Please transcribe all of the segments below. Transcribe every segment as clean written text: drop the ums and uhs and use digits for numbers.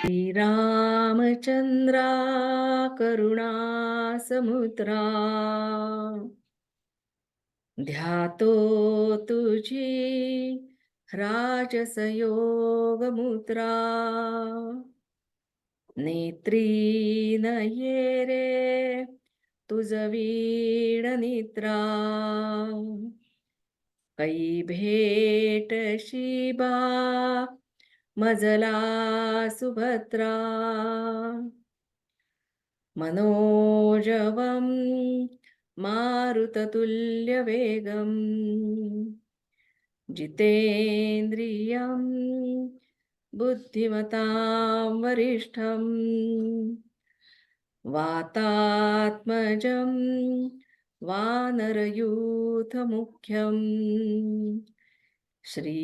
श्रीरामचंद्रा करुणा समुद्रा ध्यातो तुझी राजसयोग मुद्रा नेत्री नये रे तुझ वीण निद्रा कै भेट शिबा मजला सुभद्रा मनोजवं मारुततुल्यवेगं जितेन्द्रियं बुद्धिमतां वरिष्ठं वातात्मजं वानरयूथमुख्यं श्रीरामदूतं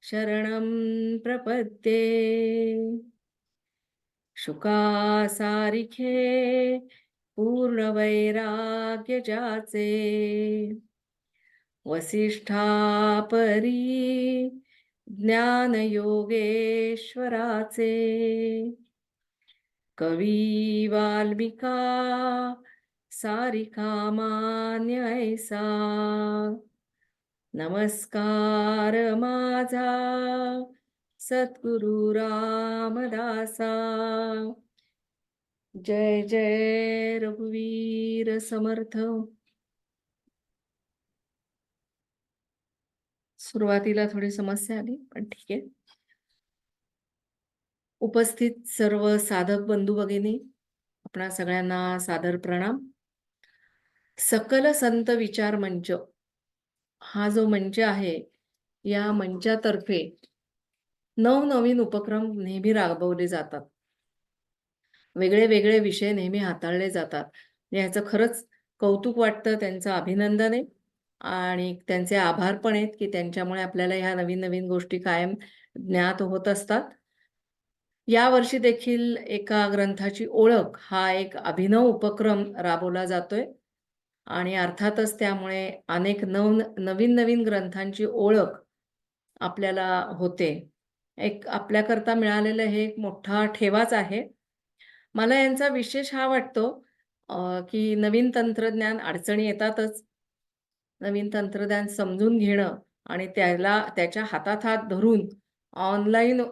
शरणं प्रपद्ये शुकासारिखे पूर्णवैराग्य जाचे वसिष्ठापरी ज्ञानयोगेश्वराचे कवी वाल्मिका सारिका मान्य ऐसा नमस्कार माझा सद्गुरु रामदासा जय जय रघुवीर समर्थ. सुरुवातीला थोडी समस्या आली पण ठीक आहे. उपस्थित सर्व साधक बंधू भगिनी आपणा सगळ्यांना सादर प्रणाम. सकल संत विचार मंच हा जो मंच आहे या मंचातर्फे नवनवीन उपक्रम नेहमी राबवले जातात. वेगळे वेगळे विषय नेहमी हाताळले जातात. याचं खरंच कौतुक वाटतं, त्यांचं अभिनंदन आहे आणि त्यांचे आभार पण आहेत की त्यांच्यामुळे आपल्याला ह्या नवीन नवीन गोष्टी कायम ज्ञात होत असतात. यावर्षी देखील एका ग्रंथाची ओळख हा एक अभिनव उपक्रम राबवला जातोय आणि अर्थातच त्यामुळे अनेक नवीन नवीन ग्रंथांची ओळख आपल्याला होते. एक आपल्याकरता मिळालेलं हे एक मोठा ठेवाच आहे. मला यांचा विशेष हा वाटतो की नवीन तंत्रज्ञान अडचणी येतातच. नवीन तंत्रज्ञान समजून घेणं आणि त्याच्या हातात हात धरून ऑनलाईन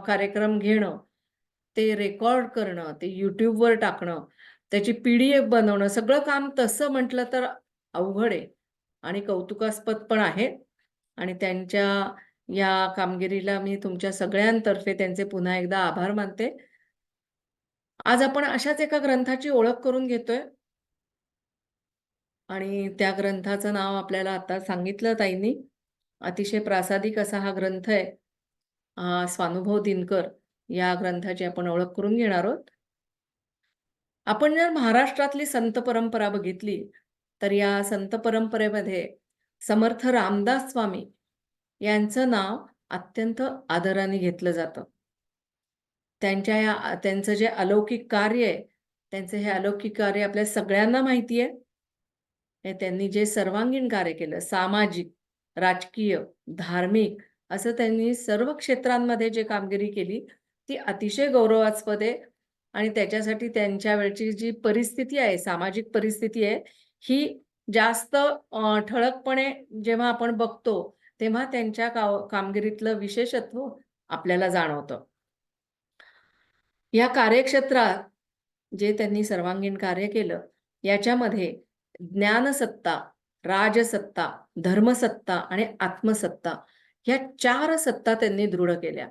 कार्यक्रम घेणं, ते रेकॉर्ड करणं, ते YouTubeवर टाकणं, त्याची PDF बनवणं, सगळं काम तसं म्हटलं तर अवघड आहे आणि कौतुकास्पद पण आहे आणि त्यांच्या या कामगिरीला मी तुमच्या सगळ्यांतर्फे त्यांचे पुन्हा एकदा आभार मानते. आज आपण अशाच एका ग्रंथाची ओळख करून घेतोय आणि त्या ग्रंथाचं नाव आपल्याला आता सांगितलं ताईंनी. अतिशय प्रासादिक असा हा ग्रंथ आहे. स्वानुभव दिनकर या ग्रंथाची आपण ओळख करून घेणार आहोत. आपण जर महाराष्ट्रातली संत परंपरा बघितली तर या संत परंपरेमध्ये समर्थ रामदास स्वामी यांचं नाव अत्यंत आदराने घेतलं जातं. त्यांचं जे अलौकिक कार्य आहे, त्यांचं हे अलौकिक कार्य आपल्या सगळ्यांना माहिती आहे. हे त्यांनी जे सर्वांगीण कार्य केलं, सामाजिक, राजकीय, धार्मिक असं त्यांनी सर्व क्षेत्रांमध्ये जे कामगिरी केली ती अतिशय गौरवास्पद आहे आणि त्याच्यासाठी त्यांच्या वेळची जी परिस्थिती आहे, सामाजिक परिस्थिती आहे, ही जास्त ठळकपणे जेव्हा आपण बघतो तेव्हा त्यांच्या कामगिरीतलं विशेषत्व आपल्याला जाणवतं. या कार्यक्षेत्रात जे त्यांनी सर्वांगीण कार्य केलं याच्यामध्ये ज्ञानसत्ता, राजसत्ता, धर्मसत्ता आणि आत्मसत्ता ह्या 4 सत्ता त्यांनी दृढ केल्या.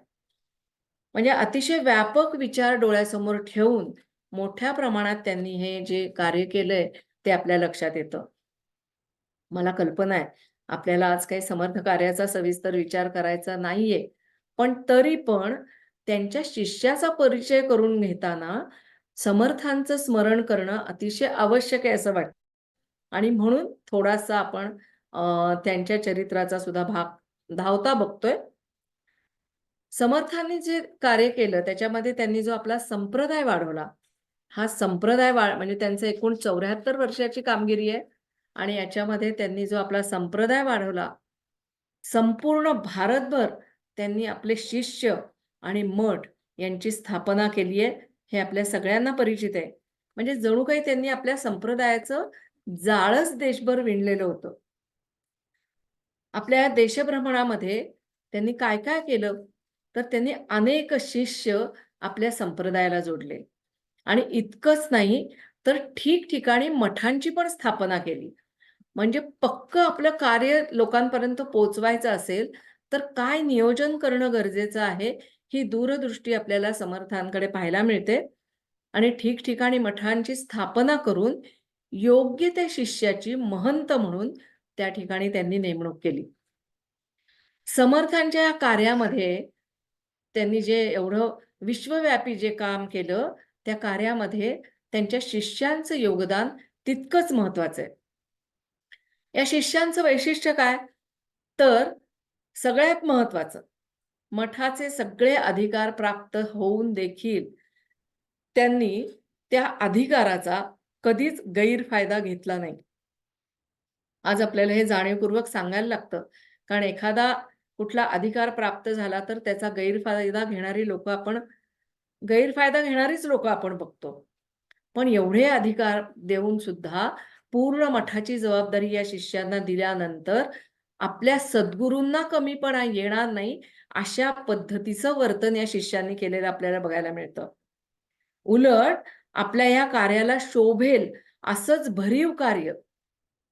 म्हणजे अतिशय व्यापक विचार डोळ्यासमोर ठेवून मोठ्या प्रमाणात त्यांनी हे जे कार्य केलंय ते आपल्या लक्षात येतं. मला कल्पना आहे आपल्याला आज काही समर्थ कार्याचा सविस्तर विचार करायचा नाहीये. पण तरी पण त्यांच्या शिष्याचा परिचय करून घेताना समर्थांचं स्मरण करणं अतिशय आवश्यक आहे असं वाटतं. आणि म्हणून थोडासा आपण त्यांच्या चरित्राचा सुद्धा भाग धावता बघतोय. समर्थांनी जे कार्य केलं त्याच्यामध्ये त्यांनी जो आपला संप्रदाय वाढवला, हा संप्रदाय म्हणजे त्यांचं एकूण 74 वर्षाची कामगिरी आहे आणि याच्यामध्ये त्यांनी जो आपला संप्रदाय वाढवला, संपूर्ण भारतभर त्यांनी आपले शिष्य आणि मठ यांची स्थापना केली आहे, हे आपल्या सगळ्यांना परिचित आहे. म्हणजे जणू काही त्यांनी आपल्या संप्रदायाचं जाळच देशभर विणलेलं होतं. आपल्या देशभ्रमणामध्ये त्यांनी काय-काय केलं? तर त्यांनी अनेक शिष्य आपल्या संप्रदायाला जोडले आणि इतकंच नाही, तर ठिकठिकाणी मठांची पण स्थापना केली. म्हणजे पक्कं आपलं कार्य लोकांपर्यंत पोहोचवायचं असेल, तर काय नियोजन करणं गरजेचं आहे, ही दूरदृष्टी आपल्याला समर्थांकडे पाहायला मिळते आणि ठिकठिकाणी मठांची स्थापना करून योग्य त्या शिष्याची महंत म्हणून त्या ठिकाणी त्यांनी नेमणूक केली. समर्थांच्या या कार्यामध्ये त्यांनी जे एवढं विश्वव्यापी जे काम केलं, त्या कार्यामध्ये त्यांच्या शिष्यांचं योगदान तितकंच महत्वाचं आहे. या शिष्यांचं वैशिष्ट्य काय? तर सगळ्यात महत्वाचं, मठाचे सगळे अधिकार प्राप्त होऊन देखील त्यांनी त्या अधिकाराचा कधीच गैरफायदा घेतला नाही. आज आपल्याला हे जाणीवपूर्वक सांगायला लागतं. कारण एखादा कुठला अधिकार प्राप्त झाला, तर त्याचा गैरफायदा घेणारीच लोकं आपण बघतो. पण एवढे अधिकार देऊन सुद्धा पूर्ण मठाची जबाबदारी या शिष्यांना दिल्यानंतर आपल्या सद्गुरूंना कमीपणा येणार नाही, अशा पद्धतीचं वर्तन या शिष्यांनी केलेलं आपल्याला बघायला मिळतं. उलट आपल्या या कार्याला शोभेल असंच भरीव कार्य,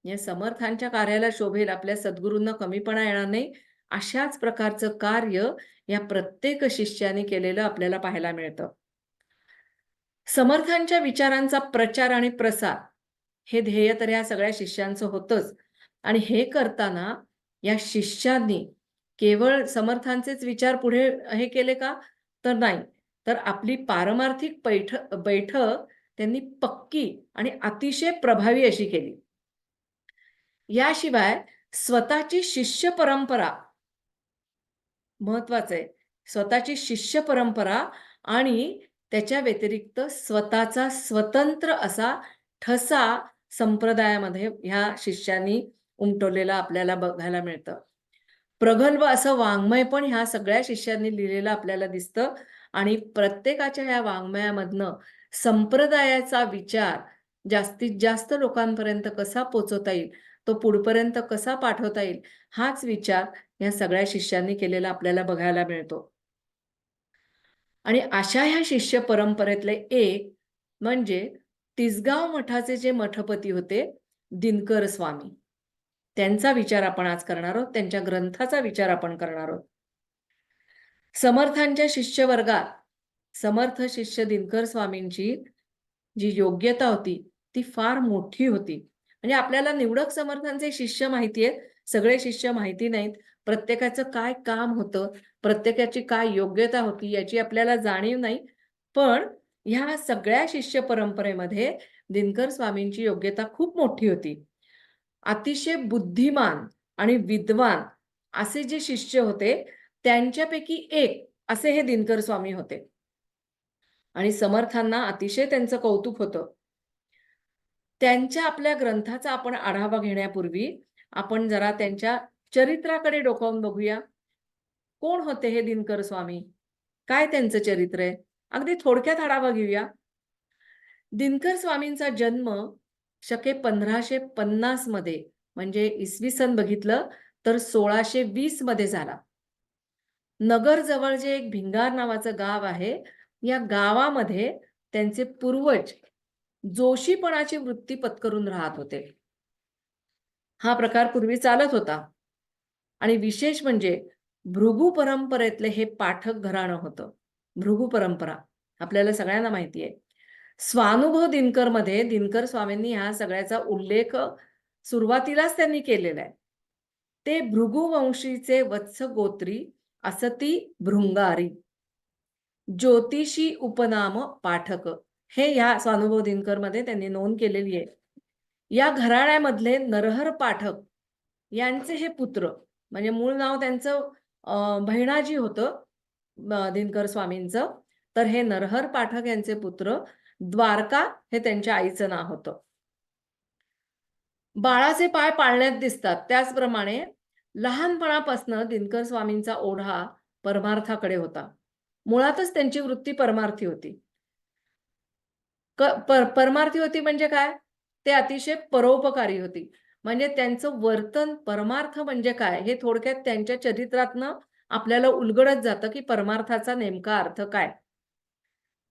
या समर्थांच्या कार्याला शोभेल, आपल्या सद्गुरूंना कमीपणा येणार नाही, अशाच प्रकारचं कार्य या प्रत्येक शिष्याने केलेलं आपल्याला पाहायला मिळतं. समर्थांच्या विचारांचा प्रचार आणि प्रसार हे ध्येय तर या सगळ्या शिष्यांचं होतंच आणि हे करताना या शिष्यांनी केवळ समर्थांचेच विचार पुढे हे केले का? तर नाही. तर आपली पारमार्थिक बैठक त्यांनी पक्की आणि अतिशय प्रभावी अशी केली. याशिवाय स्वतःची शिष्य परंपरा महत्वाचं आहे. स्वतःची शिष्य परंपरा आणि त्याच्या व्यतिरिक्त स्वतःचा स्वतंत्र असा ठसा संप्रदायामध्ये ह्या शिष्यांनी उमटवलेला आपल्याला बघायला मिळतं. प्रगल्भ असं वाङ्मय पण ह्या सगळ्या शिष्यांनी लिहिलेलं आपल्याला दिसतं आणि प्रत्येकाच्या ह्या वाङ्मयामधनं संप्रदायाचा विचार जास्तीत जास्त लोकांपर्यंत कसा पोहोचवता येईल, तो पुढपर्यंत कसा पाठवता येईल, हाच विचार या सगळ्या शिष्यांनी केलेला आपल्याला बघायला मिळतो. आणि अशा ह्या शिष्य परंपरेतले एक म्हणजे तिसगाव मठाचे जे मठपती होते दिनकर स्वामी. त्यांचा विचार आपण आज करणार आहोत. त्यांच्या ग्रंथाचा विचार आपण करणार आहोत. समर्थांच्या शिष्य वर्गात समर्थ शिष्य दिनकर स्वामींची जी योग्यता होती, ती फार मोठी होती. म्हणजे आपल्याला निवडक समर्थांचे शिष्य माहिती आहेत, सगळे शिष्य माहिती नाहीत. प्रत्येकाचं काय काम होतं, प्रत्येकाची काय योग्यता होती, याची आपल्याला जाणीव नाही. पण ह्या सगळ्या शिष्य परंपरेमध्ये दिनकर स्वामींची योग्यता खूप मोठी होती. अतिशय बुद्धिमान आणि विद्वान असे जे शिष्य होते, त्यांच्यापैकी एक असे हे दिनकर स्वामी होते. आणि समर्थांना अतिशय त्यांचं कौतुक होतं. त्यांच्या आपल्या ग्रंथाचा आपण आढावा घेण्यापूर्वी आपण जरा त्यांच्या चरित्राकडे डोकावून बघूया. कोण होते हे दिनकर स्वामी? काय त्यांचं चरित्र आहे? अगदी थोडक्यात आढावा घेऊया. दिनकर स्वामींचा जन्म शके 1550 मध्ये म्हणजे इसवी सन बघितलं तर 1620 मध्ये झाला. नगर जवळ जे एक भिंगार नावाचं गाव आहे, या गावामध्ये त्यांचे पूर्वज जोशीपणाची वृत्ती पत्करून राहत होते. हा प्रकार पूर्वी चालत होता आणि विशेष म्हणजे भृगू परंपरेतले हे पाठक घराणं होतं. भृगू परंपरा आपल्याला सगळ्यांना माहिती आहे. स्वानुभव दिनकरमध्ये दिनकर स्वामींनी ह्या सगळ्याचा उल्लेख सुरुवातीलाच त्यांनी केलेला आहे. ते भृगू वंशीचे वत्स गोत्री असती भृंगारी ज्योतिषी उपनाम पाठक हे ह्या स्वानुभव दिनकरमध्ये त्यांनी नोंद केलेली आहे. या घराण्यामधले नरहर पाठक यांचे हे पुत्र म्हणजे मूळ नाव त्यांचं बहिणाजी होतं दिनकर स्वामींचं. तर हे नरहर पाठक यांचे पुत्र द्वारका हे त्यांच्या आईचं नाव होतं. बाळाचे पाय पाळण्यात दिसतात. त्याचप्रमाणे लहानपणापासून दिनकर स्वामींचा ओढा परमार्थाकडे होता. मुळातच त्यांची वृत्ती परमार्थी होती. परमार्थी होती म्हणजे काय? ते अतिशय परोपकारी होती. म्हणजे त्यांचं वर्तन परमार्थ म्हणजे काय? हे थोडक्यात त्यांच्या चरित्रातनं आपल्याला उलगडत जातं, की परमार्थाचा नेमका अर्थ काय?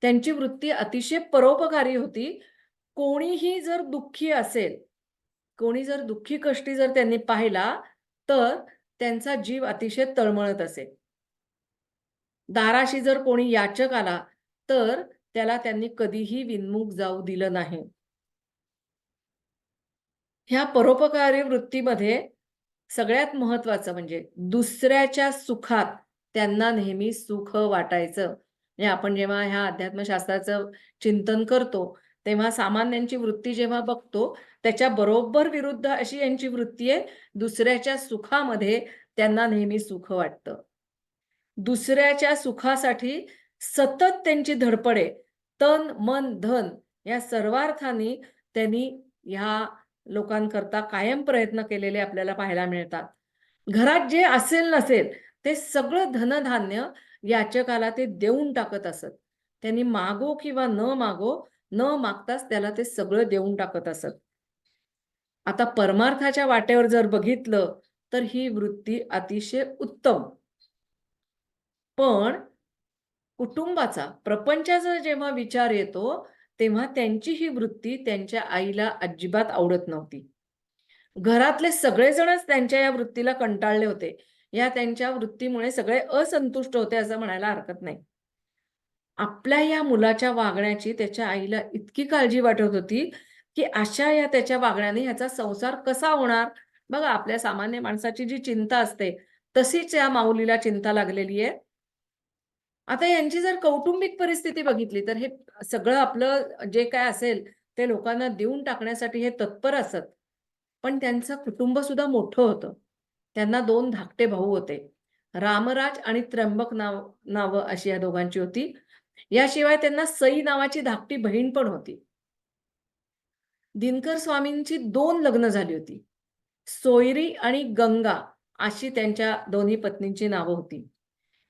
त्यांची वृत्ती अतिशय परोपकारी होती. कोणीही जर दुःखी असेल, कोणी जर दुःखी कष्टी जर त्यांनी पाहिला, तर त्यांचा जीव अतिशय तळमळत असे. दाराशी जर कोणी याचक आला, तर त्याला त्यांनी कधीही विनमुख जाऊ दिलं नाही. ह्या परोपकारी वृत्तीमध्ये सगळ्यात महत्त्वाचं म्हणजे दुसऱ्याच्या सुखात त्यांना नेहमी सुख वाटायचं. म्हणजे आपण जेव्हा ह्या अध्यात्मशास्त्राचं चिंतन करतो, तेव्हा सामान्यांची वृत्ती जेव्हा बघतो, त्याच्या बरोबर विरुद्ध अशी यांची वृत्ती आहे, दुसऱ्याच्या सुखामध्ये त्यांना नेहमी सुख वाटतं. दुसऱ्याच्या सुखासाठी सतत त्यांची धडपड आहे. तन, मन, धन या सर्वार्थाने त्यांनी ह्या लोकांकरता कायम प्रयत्न केलेले आपल्याला पाहायला मिळतात. घरात जे असेल नसेल ते सगळं धनधान्य याचकाला ते देऊन टाकत असत. त्यांनी मागो किंवा न मागो, न मागताच त्याला ते सगळं देऊन टाकत असत. आता परमार्थाच्या वाटेवर जर बघितलं, तर ही वृत्ती अतिशय उत्तम. पण कुटुंबाचा, प्रपंचाचा जेव्हा विचार येतो, तेव्हा त्यांची ही वृत्ती त्यांच्या आईला अजिबात आवडत नव्हती. घरातले सगळेजणच त्यांच्या या वृत्तीला कंटाळले होते. या त्यांच्या वृत्तीमुळे सगळे असंतुष्ट होते असं म्हणायला हरकत नाही. आपल्या या मुलाच्या वागण्याची त्याच्या आईला इतकी काळजी वाटत होती, की अशा या त्याच्या वागण्याने ह्याचा संसार कसा होणार? बघा आपल्या सामान्य माणसाची जी चिंता असते, तशीच या माऊलीला चिंता लागलेली आहे. आता यांची जर कौटुंबिक परिस्थिती बघितली, तर हे सगळं आपलं जे काय असेल, ते लोकांना देऊन टाकण्यासाठी हे तत्पर असत. पण त्यांचं कुटुंब सुद्धा मोठं होतं. त्यांना 2 धाकटे भाऊ होते. रामराज आणि त्र्यंबक नावं अशी या दोघांची होती. याशिवाय त्यांना सई नावाची धाकटी बहीण पण होती. दिनकर स्वामींची 2 लग्न झाली होती. सोयरी आणि गंगा अशी त्यांच्या दोन्ही पत्नींची नावं होती.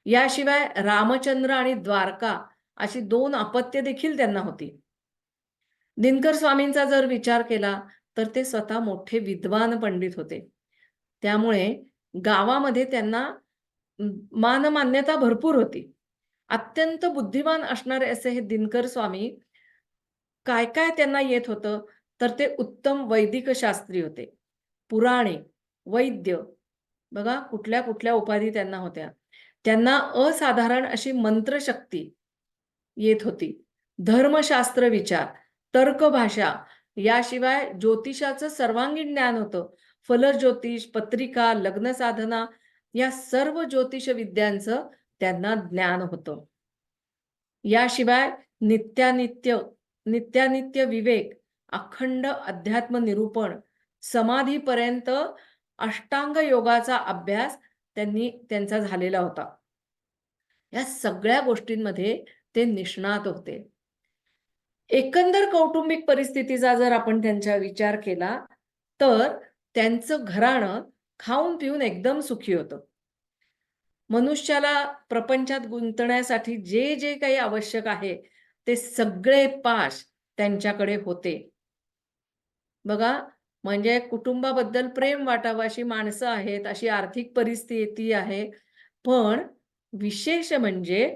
याशिवाय रामचंद्र आणि द्वारका अशी 2 अपत्य देखील त्यांना होती. दिनकर स्वामींचा जर विचार केला, तर ते स्वतः मोठे विद्वान पंडित होते. त्यामुळे गावामध्ये त्यांना मानमान्यता भरपूर होती. अत्यंत बुद्धिमान असणारे असे हे दिनकर स्वामी काय-काय त्यांना येत होतं, तर ते उत्तम वैदिक शास्त्री होते. पुराणे, वैद्य बघा कुठल्या-कुठल्या उपाधी त्यांना होत्या. त्यांना असाधारण अशी मंत्रशक्ती येत होती. धर्मशास्त्र विचार, तर्कभाषा याशिवाय ज्योतिषाचं सर्वांगीण ज्ञान होतं. फलज्योतिष, पत्रिका, लग्नसाधना या सर्व ज्योतिष विद्यांचं त्यांना ज्ञान होतं. याशिवाय नित्यानित्य नित्यानित्य विवेक, अखंड अध्यात्म निरूपण, समाधीपर्यंत अष्टांग योगाचा अभ्यास त्यांचा झालेला होता. या सगळ्या गोष्टींमध्ये ते निष्णात होते. एकंदर कौटुंबिक परिस्थितीचा जर आपण त्यांचा विचार केला, तर त्यांचं घराणं खाऊन-पिऊन एकदम सुखी होतं. मनुष्याला प्रपंचात गुंतण्यासाठी जे काही आवश्यक आहे, ते सगळे पाश त्यांच्याकडे होते. बघा, म्हणजे कुटुंबाबद्दल प्रेम वाटावं अशी माणसं आहेत, अशी आर्थिक परिस्थिती आहे. पण विशेष म्हणजे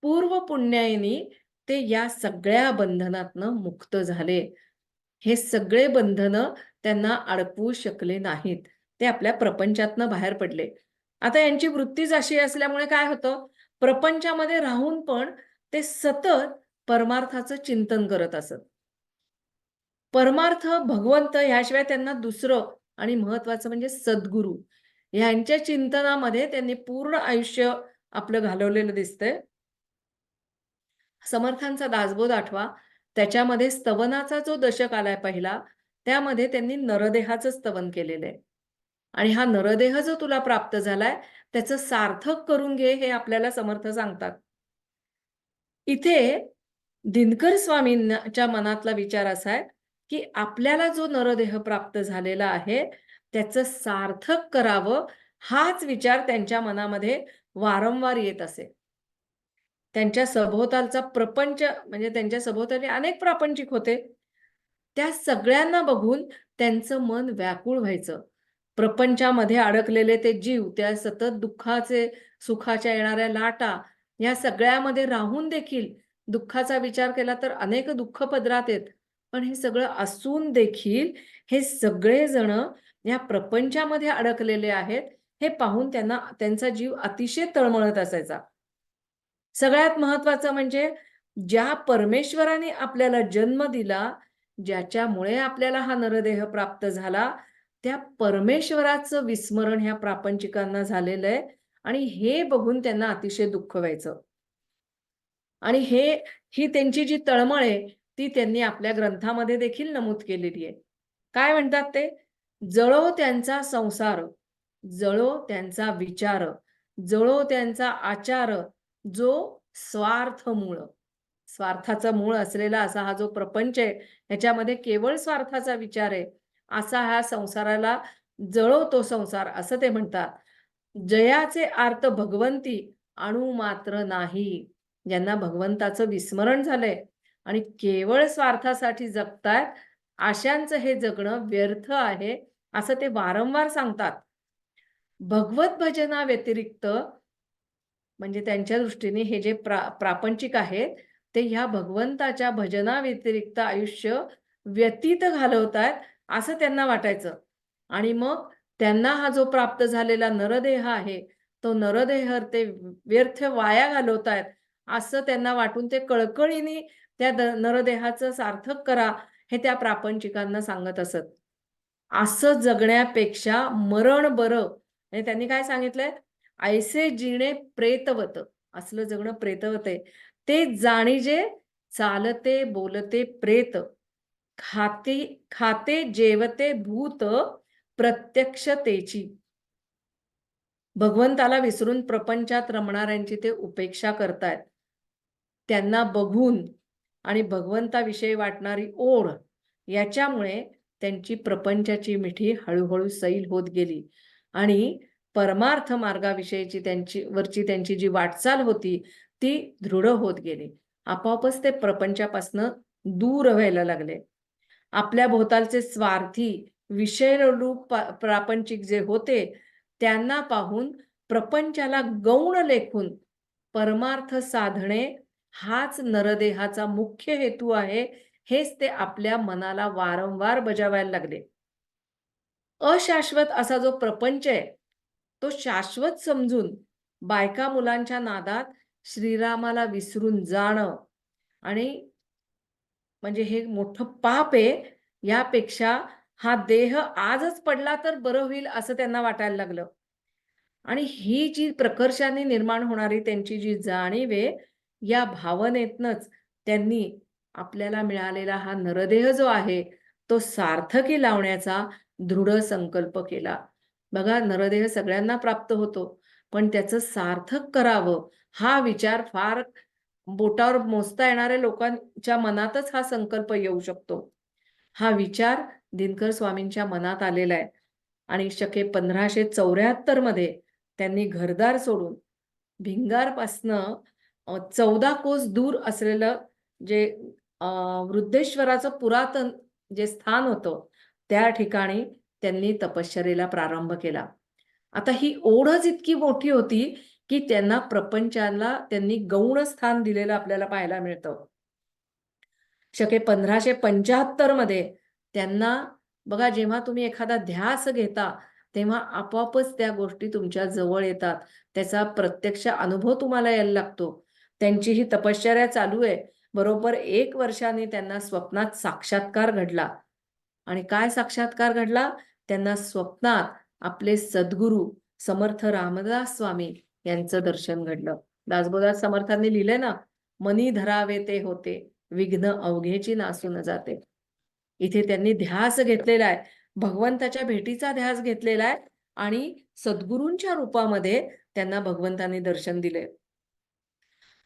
पूर्व पुण्याईनी ते या सगळ्या बंधनातनं मुक्त झाले. हे सगळे बंधनं त्यांना अडकवू शकले नाहीत. ते आपल्या प्रपंचातनं बाहेर पडले. आता यांची वृत्तीच अशी असल्यामुळे काय होतं, प्रपंचामध्ये राहून पण ते सतत परमार्थाचं चिंतन करत असत. परमार्थ, भगवंत ह्याशिवाय त्यांना दुसरं आणि महत्त्वाचं म्हणजे सद्गुरू ह्यांच्या चिंतनामध्ये त्यांनी पूर्ण आयुष्य आपलं घालवलेलं दिसतंय. समर्थांचा दासबोध आठवा. त्याच्यामध्ये स्तवनाचा जो दशक आलाय पहिला, त्यामध्ये त्यांनी नरदेहाचं स्तवन केलेलं आहे. आणि हा नरदेह जो तुला प्राप्त झालाय, त्याचं सार्थक करून घे, हे आपल्याला समर्थ सांगतात. इथे दिनकर स्वामींच्या मनातला विचार असा आहे, की आपल्याला जो नरदेह प्राप्त झालेला आहे, त्याचं सार्थक करावं, हाच विचार त्यांच्या मनामध्ये वारंवार येत असे. त्यांच्या सभोवतालचा प्रपंच म्हणजे त्यांच्या सभोवताली अनेक प्रापंचिक होते. त्या सगळ्यांना बघून त्यांचं मन व्याकुळ व्हायचं. प्रपंचामध्ये अडकलेले ते जीव, त्या सतत दुःखाचे, सुखाच्या येणाऱ्या लाटा, या सगळ्यामध्ये राहून देखील दुःखाचा विचार केला तर अनेक दुःख पदरात आहेत. पण हे सगळं असून देखील हे सगळेजण या प्रपंचामध्ये अडकलेले आहेत, हे पाहून त्यांना त्यांचा जीव अतिशय तळमळत असायचा. सगळ्यात महत्त्वाचं म्हणजे ज्या परमेश्वराने आपल्याला जन्म दिला, ज्याच्यामुळे आपल्याला हा नरदेह प्राप्त झाला, त्या परमेश्वराचं विस्मरण ह्या प्रापंचिकांना झालेलं आहे आणि हे बघून त्यांना अतिशय दुःख व्हायचं. आणि ही त्यांची जी तळमळ आहे, ती त्यांनी आपल्या ग्रंथामध्ये देखील नमूद केलेली आहे. काय म्हणतात ते? "जळो त्यांचा संसार, जळो त्यांचा विचार, जळो त्यांचा आचार, जो स्वार्थ मूळ." स्वार्थाचं मूळ असलेला असा हा जो प्रपंच आहे, ह्याच्यामध्ये केवळ स्वार्थाचा विचार आहे. असा ह्या संसाराला जळो तो संसार, असं ते म्हणतात. "जयाचे आर्त भगवंती, अणु मात्र नाही." ज्यांना भगवंताचं विस्मरण झालंय आणि केवळ स्वार्थासाठी जगतायत, अशांचं हे जगणं व्यर्थ आहे, असं ते वारंवार सांगतात. भगवत भजनाव्यतिरिक्त म्हणजे त्यांच्या दृष्टीने हे जे प्रापंचिक आहेत, ते ह्या भगवंताच्या भजनाव्यतिरिक्त आयुष्य व्यतीत घालवतायत, असं त्यांना वाटायचं. आणि मग त्यांना हा जो प्राप्त झालेला नरदेह आहे, तो नरदेह ते व्यर्थ वाया घालवतायत, असं त्यांना वाटून ते कळकळीने त्या नरदेहाचं सार्थक करा, हे त्या प्रापंचिकांना सांगत असत. असं जगण्यापेक्षा मरण बरं. म्हणजे त्यांनी काय सांगितलंय? "ऐसे जिणे प्रेतवत." असलं जगणं प्रेतवत आहे. "ते जाणीजे चालते बोलते प्रेत. खाते खाते जेवते भूत प्रत्यक्ष तेची." भगवंताला विसरून प्रपंचात रमणाऱ्यांची ते उपेक्षा करतायत. त्यांना बघून आणि भगवंताविषयी वाटणारी ओढ याच्यामुळे त्यांची प्रपंचाची मिठी हळू-हळू सैल होत गेली आणि परमार्थ मार्गाविषयीची त्यांची जी वाटचाल होती, ती दृढ होत गेली. आपोआपच ते प्रपंचापासून दूर व्हायला लागले. आपल्या भोवतालचे स्वार्थी, विषयरूप प्रापंचिक जे होते, त्यांना पाहून प्रपंचाला गौण लेखून परमार्थ साधणे हाच नरदेहाचा मुख्य हेतू आहे, हेच ते आपल्या मनाला वारंवार बजावायला लागले. अशाश्वत असा जो प्रपंच आहे, तो शाश्वत समजून बायका मुलांच्या नादात श्रीरामाला विसरून जाणं आणि म्हणजे हे मोठं पाप आहे. यापेक्षा हा देह आजच पडला तर बरं होईल असं त्यांना वाटायला लागलं. आणि ही जी प्रकर्षाने निर्माण होणारी त्यांची जी जाणीव आहे, या भावनेतनंच त्यांनी आपल्याला मिळालेला हा नरदेह जो आहे, तो सार्थकी लावण्याचा दृढ संकल्प केला. बघा नरदेह सगळ्यांना प्राप्त होतो, पण त्याचं सार्थक करावं हा विचार फार बोटावर मोजता येणाऱ्या लोकांच्या मनातच हा संकल्प येऊ शकतो. हा विचार दिनकर स्वामींच्या मनात आलेला आहे आणि शके 1574 मध्ये त्यांनी घरदार सोडून भिंगारपासनं 14 कोस दूर असलेलं जे अ, वृद्धेश्वराचं पुरातन जे स्थान होतं, त्या ठिकाणी त्यांनी तपश्चर्येला प्रारंभ केला. आता ही ओढच इतकी मोठी होती, की त्यांना प्रपंचाला त्यांनी गौण स्थान दिलेलं आपल्याला पाहायला मिळतं. शके 1575 मध्ये त्यांना बघा जेव्हा तुम्ही एखादा ध्यास घेता, तेव्हा आपोआपच त्या गोष्टी तुमच्या जवळ येतात. त्याचा प्रत्यक्ष अनुभव तुम्हाला यायला लागतो. त्यांची ही तपश्चर्या चालू आहे. बरोबर 1 वर्षाने त्यांना स्वप्नात साक्षात्कार घडला. आणि काय साक्षात्कार घडला? त्यांना स्वप्नात आपले सद्गुरू समर्थ रामदास स्वामी यांचं दर्शन घडलं. दासबोधात समर्थांनी लिहिलंय ना, "मनी धरावे ते होते, विघ्न अवघेची नासून जाते." इथे त्यांनी ध्यास घेतलेला आहे. भगवंताच्या भेटीचा ध्यास घेतलेला आहे आणि सद्गुरूंच्या रूपामध्ये त्यांना भगवंतांनी दर्शन दिले.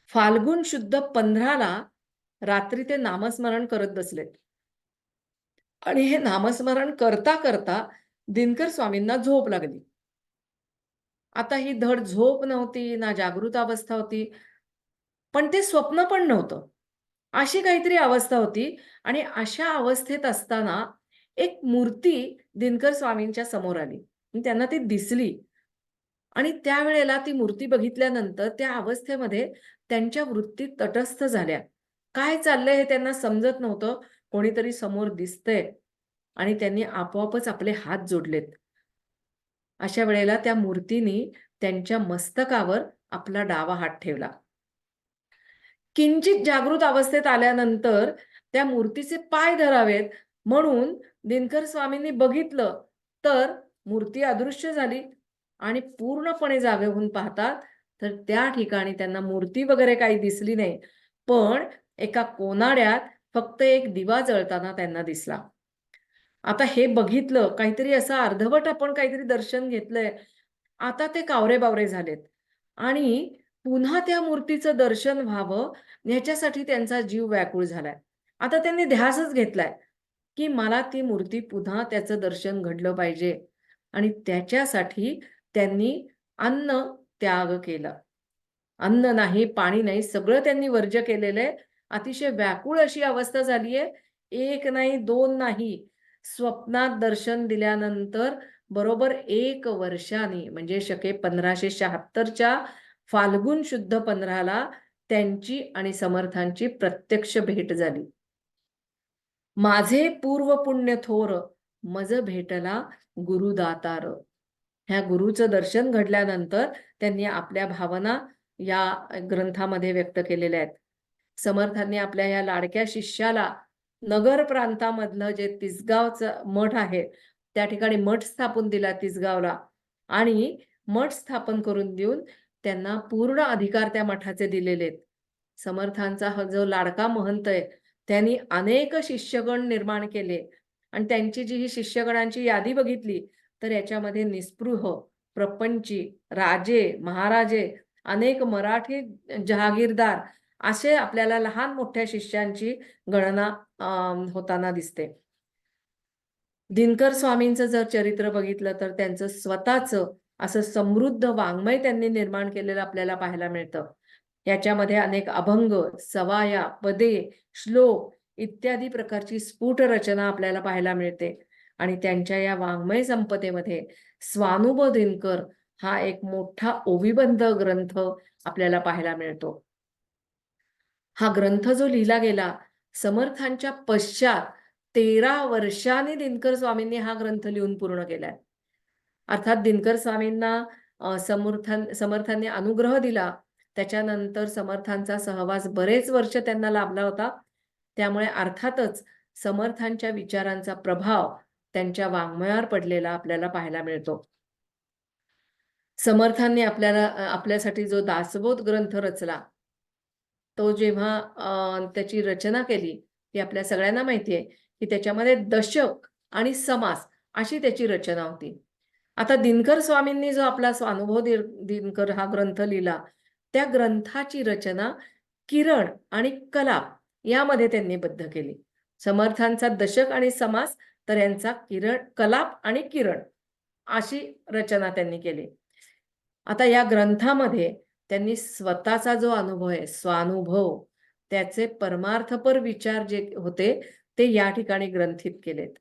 फाल्गुन शुद्ध 15 ला रात्री ते नामस्मरण करत बसलेत. आणि हे नामस्मरण करता करता दिनकर स्वामींना झोप लागली. आता ही धड झोप नव्हती, ना जागृत अवस्था होती, पण ते स्वप्न पण नव्हतं. अशी काहीतरी अवस्था होती आणि अशा अवस्थेत असताना एक मूर्ती दिनकर स्वामींच्या समोर आली. आणि त्यांना ती दिसली आणि त्यावेळेला ती मूर्ती बघितल्यानंतर त्या अवस्थेमध्ये त्यांच्या वृत्ती तटस्थ झाल्या. काय चाललंय हे त्यांना समजत नव्हतं. कोणीतरी समोर दिसतंय आणि त्यांनी आपोआपच आपले हात जोडलेत. अशा वेळेला त्या मूर्तीनी त्यांच्या मस्तकावर आपला डावा हात ठेवला. किंचित जागृत अवस्थेत आल्यानंतर त्या मूर्तीचे पाय धरावेत म्हणून दिनकर स्वामींनी बघितलं, तर मूर्ती अदृश्य झाली आणि पूर्णपणे जागे होऊन पाहतात, तर त्या ठिकाणी त्यांना मूर्ती वगैरे काही दिसली नाही. पण एका कोनाड्यात फक्त एक दिवा जळताना त्यांना दिसला. आता हे बघितलं, काहीतरी असं अर्धवट आपण काहीतरी दर्शन घेतलंय. आता ते कावरे-बावरे झालेत आणि पुन्हा त्या मूर्तीचं दर्शन व्हावं ह्याच्यासाठी त्यांचा जीव व्याकुळ झालाय. आता त्यांनी ध्यासच घेतलाय, की मला ती मूर्ती पुन्हा त्याचं दर्शन घडलं पाहिजे आणि त्याच्यासाठी त्यांनी अन्न त्याग केला. अन्न नाही, पाणी नाही, सगळं त्यांनी वर्ज्य केलेलं आहे. अतिशय व्याकुळ अशी अवस्था झाली आहे. 1 नाही, 2 नाही. स्वप्नात दर्शन दिल्यानंतर बरोबर 1 वर्षांनी म्हणजे शके 1576च्या फाल्गुन शुद्ध 15ला त्यांची आणि समर्थांची प्रत्यक्ष भेट झाली. माझे पूर्व पुण्य थोर, मज भेटला गुरुदातार. ह्या गुरुचं दर्शन घडल्यानंतर त्यांनी आपल्या भावना या ग्रंथामध्ये व्यक्त केलेल्या आहेत. समर्थांनी आपल्या या लाडक्या शिष्याला नगर प्रांतामधलं जे तिसगावचं मठ आहे, त्या ठिकाणी मठ स्थापन दिला तिसगावला आणि मठ स्थापन करून देऊन त्यांना पूर्ण अधिकार त्या मठाचे दिलेले आहेत. समर्थांचा हा जो लाडका महंत आहे, त्यांनी अनेक शिष्यगण निर्माण केले आणि त्यांची जी ही शिष्यगणांची यादी बघितली, तर याच्यामध्ये निस्पृह, प्रपंची, राजे, महाराजे, अनेक मराठी जहागीरदार असे आपल्याला लहान-मोठ्या शिष्यांची गणना होताना दिसते. दिनकर स्वामींचं जर चरित्र बघितलं तर त्यांचं स्वतःचं असं समृद्ध वाङ्मय त्यांनी निर्माण केलेलं आपल्याला पाहायला मिळतं. याच्यामध्ये अनेक अभंग, सवाया, पदे, श्लोक इत्यादी प्रकारची स्फुट रचना आपल्याला पाहायला मिळते आणि त्यांच्या या वाङ्मय संपदेमध्ये स्वानुभव दिनकर हा एक मोठा ओविबंध ग्रंथ आपल्याला पाहायला मिळतो. हा ग्रंथ जो लिहिला गेला, समर्थांच्या पश्चात 13 वर्षांनी दिनकर स्वामींनी हा ग्रंथ लिहून पूर्ण केलाय. अर्थात दिनकर स्वामींना समर्थांनी अनुग्रह दिला. त्याच्यानंतर समर्थांचा सहवास बरेच वर्ष त्यांना लाभला होता. त्यामुळे अर्थातच समर्थांच्या विचारांचा प्रभाव त्यांच्या वाङ्मयावर पडलेला आपल्याला पाहायला मिळतो. समर्थांनी आपल्यासाठी जो दासबोध ग्रंथ रचला, तो जेव्हा त्याची रचना केली, ती आपल्या सगळ्यांना माहिती आहे, की त्याच्यामध्ये दशक आणि समास अशी त्याची रचना होती. आता दिनकर स्वामींनी जो आपला स्वानुभव दिनकर हा ग्रंथ लिहिला, त्या ग्रंथाची रचना किरण आणि कलाप यामध्ये त्यांनी बद्ध केली. समर्थांचा दशक आणि समास, तर यांचा कलाप आणि किरण अशी रचना त्यांनी केली. आता या ग्रंथामध्ये त्यांनी स्वतःचा जो अनुभव आहे, स्वानुभव, त्याचे परमार्थपर विचार जे होते, ते या ठिकाणी ग्रंथित केलेत.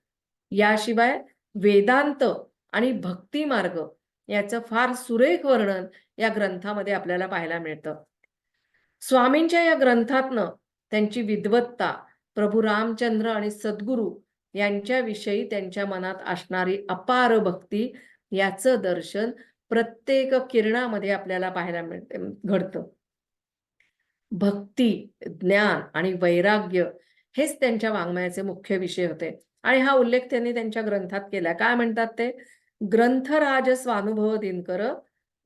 याशिवाय वेदांत आणि भक्ती मार्ग याचं फार सुरेख वर्णन या ग्रंथामध्ये आपल्याला पाहायला मिळतं. स्वामींच्या या ग्रंथातनं त्यांची विद्वत्ता, प्रभू रामचंद्र आणि सद्गुरू यांच्याविषयी त्यांच्या मनात असणारी अपार भक्ती याचं दर्शन प्रत्येक किरणामध्ये आपल्याला पाहायला घडतं. भक्ती, ज्ञान आणि वैराग्य हेच त्यांच्या वाङ्मयाचे मुख्य विषय होते आणि हा उल्लेख त्यांनी त्यांच्या ग्रंथात केला. काय म्हणतात ते? ग्रंथराज स्वानुभव दिनकर,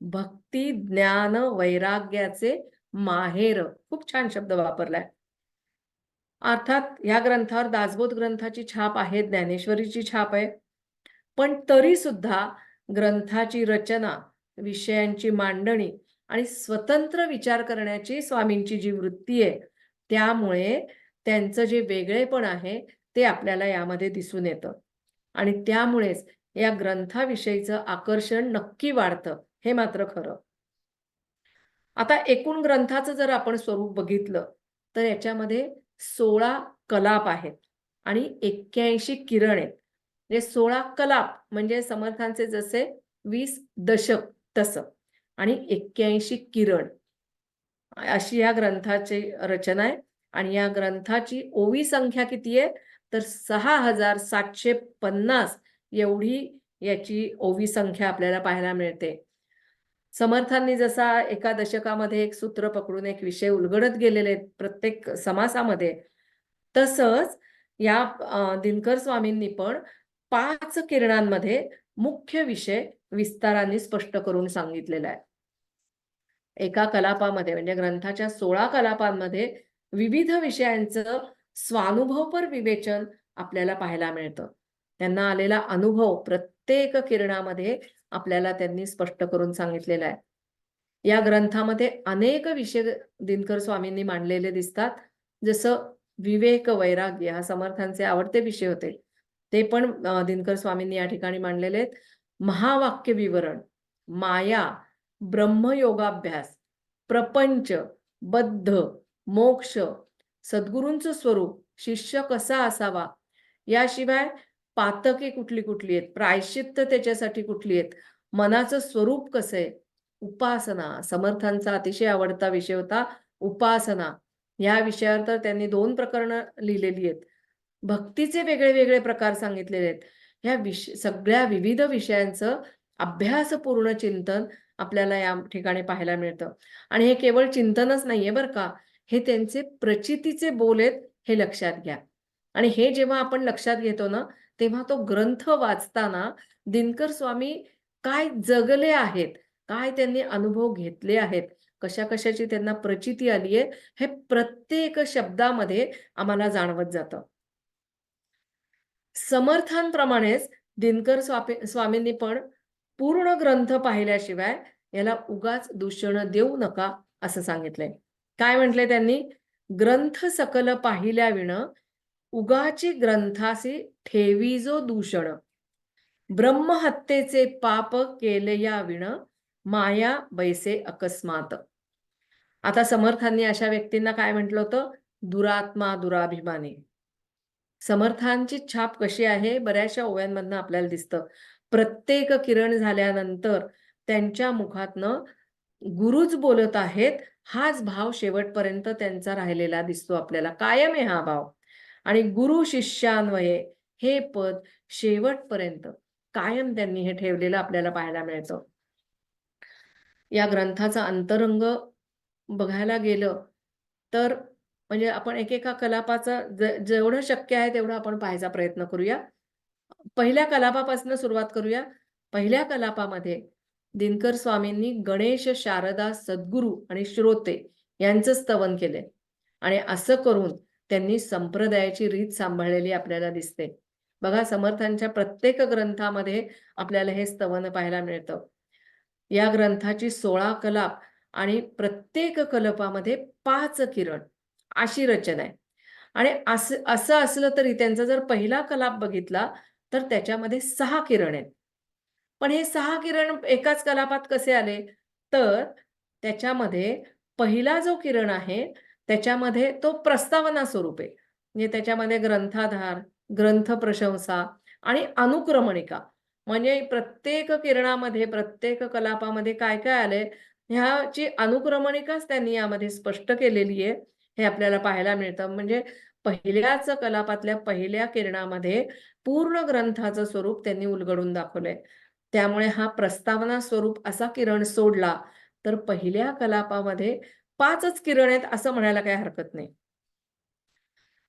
भक्ती, ज्ञान, वैराग्याचे माहेर. खूप छान शब्द वापरलाय. अर्थात या ग्रंथावर दासबोध ग्रंथाची छाप आहे, ज्ञानेश्वरीची छाप आहे. पण तरी सुद्धा ग्रंथाची रचना, विषयांची मांडणी आणि स्वतंत्र विचार करण्याची स्वामींची जी वृत्ती आहे, त्यामुळे त्यांचं जे वेगळेपण आहे, ते आपल्याला यामध्ये दिसून येतं. आणि त्यामुळेच या ग्रंथाविषयीचं आकर्षण नक्की वाढतं. हे मात्र खरं. आता एकूण ग्रंथाचं जर आपण स्वरूप बघितलं, तर याच्यामध्ये 16 कलाप आहेत आणि 81 किरण आहेत. म्हणजे 16 कलाप म्हणजे समर्थांचे जसे 20 दशक तसं आणि 81 किरण अशी या ग्रंथाची रचना आहे आणि या ग्रंथाची ओवी संख्या किती आहे? तर 6750 एवढी याची ओवी संख्या आपल्याला पाहायला मिळते. समर्थांनी जसा एका दशकामध्ये एक सूत्र पकडून एक विषय उलगडत गेलेले आहेत प्रत्येक समासामध्ये, तसंच या दिनकर स्वामींनी पण 5 किरणांमध्ये मुख्य विषय विस्ताराने स्पष्ट करून सांगितलेला आहे. एका कलापामध्ये म्हणजे ग्रंथाच्या 16 कलापांमध्ये विविध विषयांचं स्वानुभवपर विवेचन आपल्याला पाहायला मिळतं. त्यांना आलेला अनुभव प्रत्येक किरणामध्ये आपल्याला त्यांनी स्पष्ट करून सांगितलेला आहे. या ग्रंथामध्ये अनेक विषय दिनकर स्वामींनी मांडलेले दिसतात. जसं विवेक वैराग्य हा समर्थांचे आवडते विषय होते. ते पण दिनकर स्वामींनी या ठिकाणी मांडलेले आहेत. महावाक्य विवरण, माया, ब्रह्मयोगाभ्यास, प्रपंच, बद्ध, मोक्ष, सद्गुरूंचं स्वरूप, शिष्य कसा असावा, याशिवाय पातके कुठली कुठली आहेत, प्रायश्चित्त त्याच्यासाठी कुठली आहेत, मनाचं स्वरूप कसं आहे, उपासना, समर्थांचा अतिशय आवडता विषय होता उपासना. या विषयावर तर त्यांनी 2 प्रकरणं लिहिलेली आहेत. भक्तीचे वेगळे वेगळे प्रकार सांगितलेले आहेत. ह्या सगळ्या विविध विषयांचं अभ्यासपूर्ण चिंतन आपल्याला या ठिकाणी पाहायला मिळतं. आणि हे केवळ चिंतनच नाहीये बरं का, हे त्यांचे प्रचितीचे बोल आहेत हे लक्षात घ्या. आणि हे जेव्हा आपण लक्षात घेतो ना, तेव्हा तो ग्रंथ वाचताना दिनकर स्वामी काय जगले आहेत, काय त्यांनी अनुभव घेतले आहेत, कशा-कशाची त्यांना प्रचिती आली आहे, हे प्रत्येक शब्दामध्ये आम्हाला जाणवत जातं. समर्थांप्रमाणेच दिनकर स्वामींनी पण पूर्ण ग्रंथ पाहिल्याशिवाय याला उगाच दूषण देऊ नका असं सांगितलंय. काय म्हटलंय त्यांनी? ग्रंथ सकल पाहिल्याविण उगाची ग्रंथासी ठेवीजो दूषण. ब्रह्महत्येचे पाप केलयाविण माया बैसे अकस्मात. आता समर्थांनी अशा व्यक्तींना काय म्हटलं होतं? दुरात्मा, दुराभिमानी. समर्थांची छाप कशी आहे बऱ्याचशा ओव्यांमधनं आपल्याला दिसतं. प्रत्येक किरण झाल्यानंतर त्यांच्या मुखातनं गुरुच बोलत आहेत, हाच भाव शेवटपर्यंत त्यांचा राहिलेला दिसतो आपल्याला. कायम आहे हा भाव. आणि गुरु शिष्यान्वये हे पद शेवटपर्यंत कायम त्यांनी हे ठेवलेलं आपल्याला पाहायला मिळतं. या ग्रंथाचा अंतरंग बघायला गेलं तर म्हणजे आपण एकेका कलापाचं जेवढं शक्य आहे तेवढं आपण पाहायचा प्रयत्न करूया. पहिल्या कलापापासून सुरुवात करूया. पहिल्या कलापामध्ये दिनकर स्वामींनी गणेश, शारदा, सद्गुरू आणि श्रोते यांचं स्तवन केले आणि असं करून त्यांनी संप्रदायाची रीत सांभाळलेली आपल्याला दिसते. बघा समर्थांच्या प्रत्येक ग्रंथामध्ये आपल्याला हे स्तवन पाहायला मिळतं. या ग्रंथाची 16 कलाप आणि प्रत्येक कलपामध्ये 5 किरण अशी रचना आहे. आणि असं असलं तरी त्यांचा जर पहिला कलाप बघितला तर त्याच्यामध्ये 6 किरण आहेत. पण हे 6 किरण एकाच कलापात कसे आले? तर त्याच्यामध्ये पहिला जो किरण आहे त्याच्यामध्ये तो प्रस्तावना स्वरूप आहे. म्हणजे त्याच्यामध्ये ग्रंथाधार, ग्रंथ प्रशंसा आणि अनुक्रमणिका म्हणजे प्रत्येक किरणामध्ये, प्रत्येक कलापामध्ये काय-काय आलंय, ह्याची अनुक्रमणिकाच त्यांनी यामध्ये स्पष्ट केलेली आहे. हे आपल्याला पाहायला मिळतं. म्हणजे पहिल्याच कलापातल्या पहिल्या किरणामध्ये पूर्ण ग्रंथाचं स्वरूप त्यांनी उलगडून दाखवलंय. त्यामुळे हा प्रस्तावना स्वरूप असा किरण सोडला, तर पहिल्या कलापामध्ये 5च किरण आहेत असं म्हणायला काही हरकत नाही.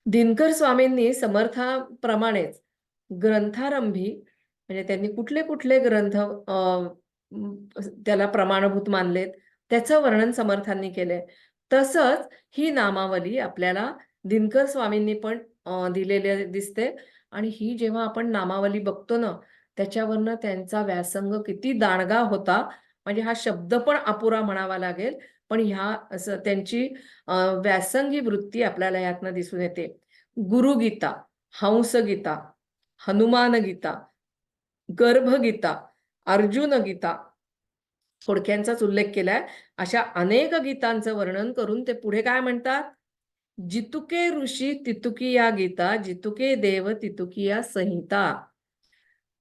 दिनकर स्वामींनी समर्थाप्रमाणेच ग्रंथारंभी म्हणजे त्यांनी कुठले-कुठले ग्रंथ त्याला प्रमाणभूत मानलेत, त्याचं वर्णन समर्थांनी केलंय. तसंच ही नामावली आपल्याला दिनकर स्वामींनी पण दिलेली दिसते आणि ही जेव्हा आपण नामावली बघतो ना, त्याच्यावरनं त्यांचा व्यासंग किती दांडगा होता, म्हणजे हा शब्द पण अपुरा म्हणावा लागेल. पण ह्या असं त्यांची व्यासंगी वृत्ती आपल्याला यातनं दिसून येते. गुरुगीता, हंसगीता, हनुमान गीता, गर्भगीता, अर्जुन गीता, थोडक्यांचाच उल्लेख केलाय. अशा अनेक गीतांचं वर्णन करून ते पुढे काय म्हणतात? जितुके ऋषी तितुकी या गीता, जितुके देव तितुकी या संहिता.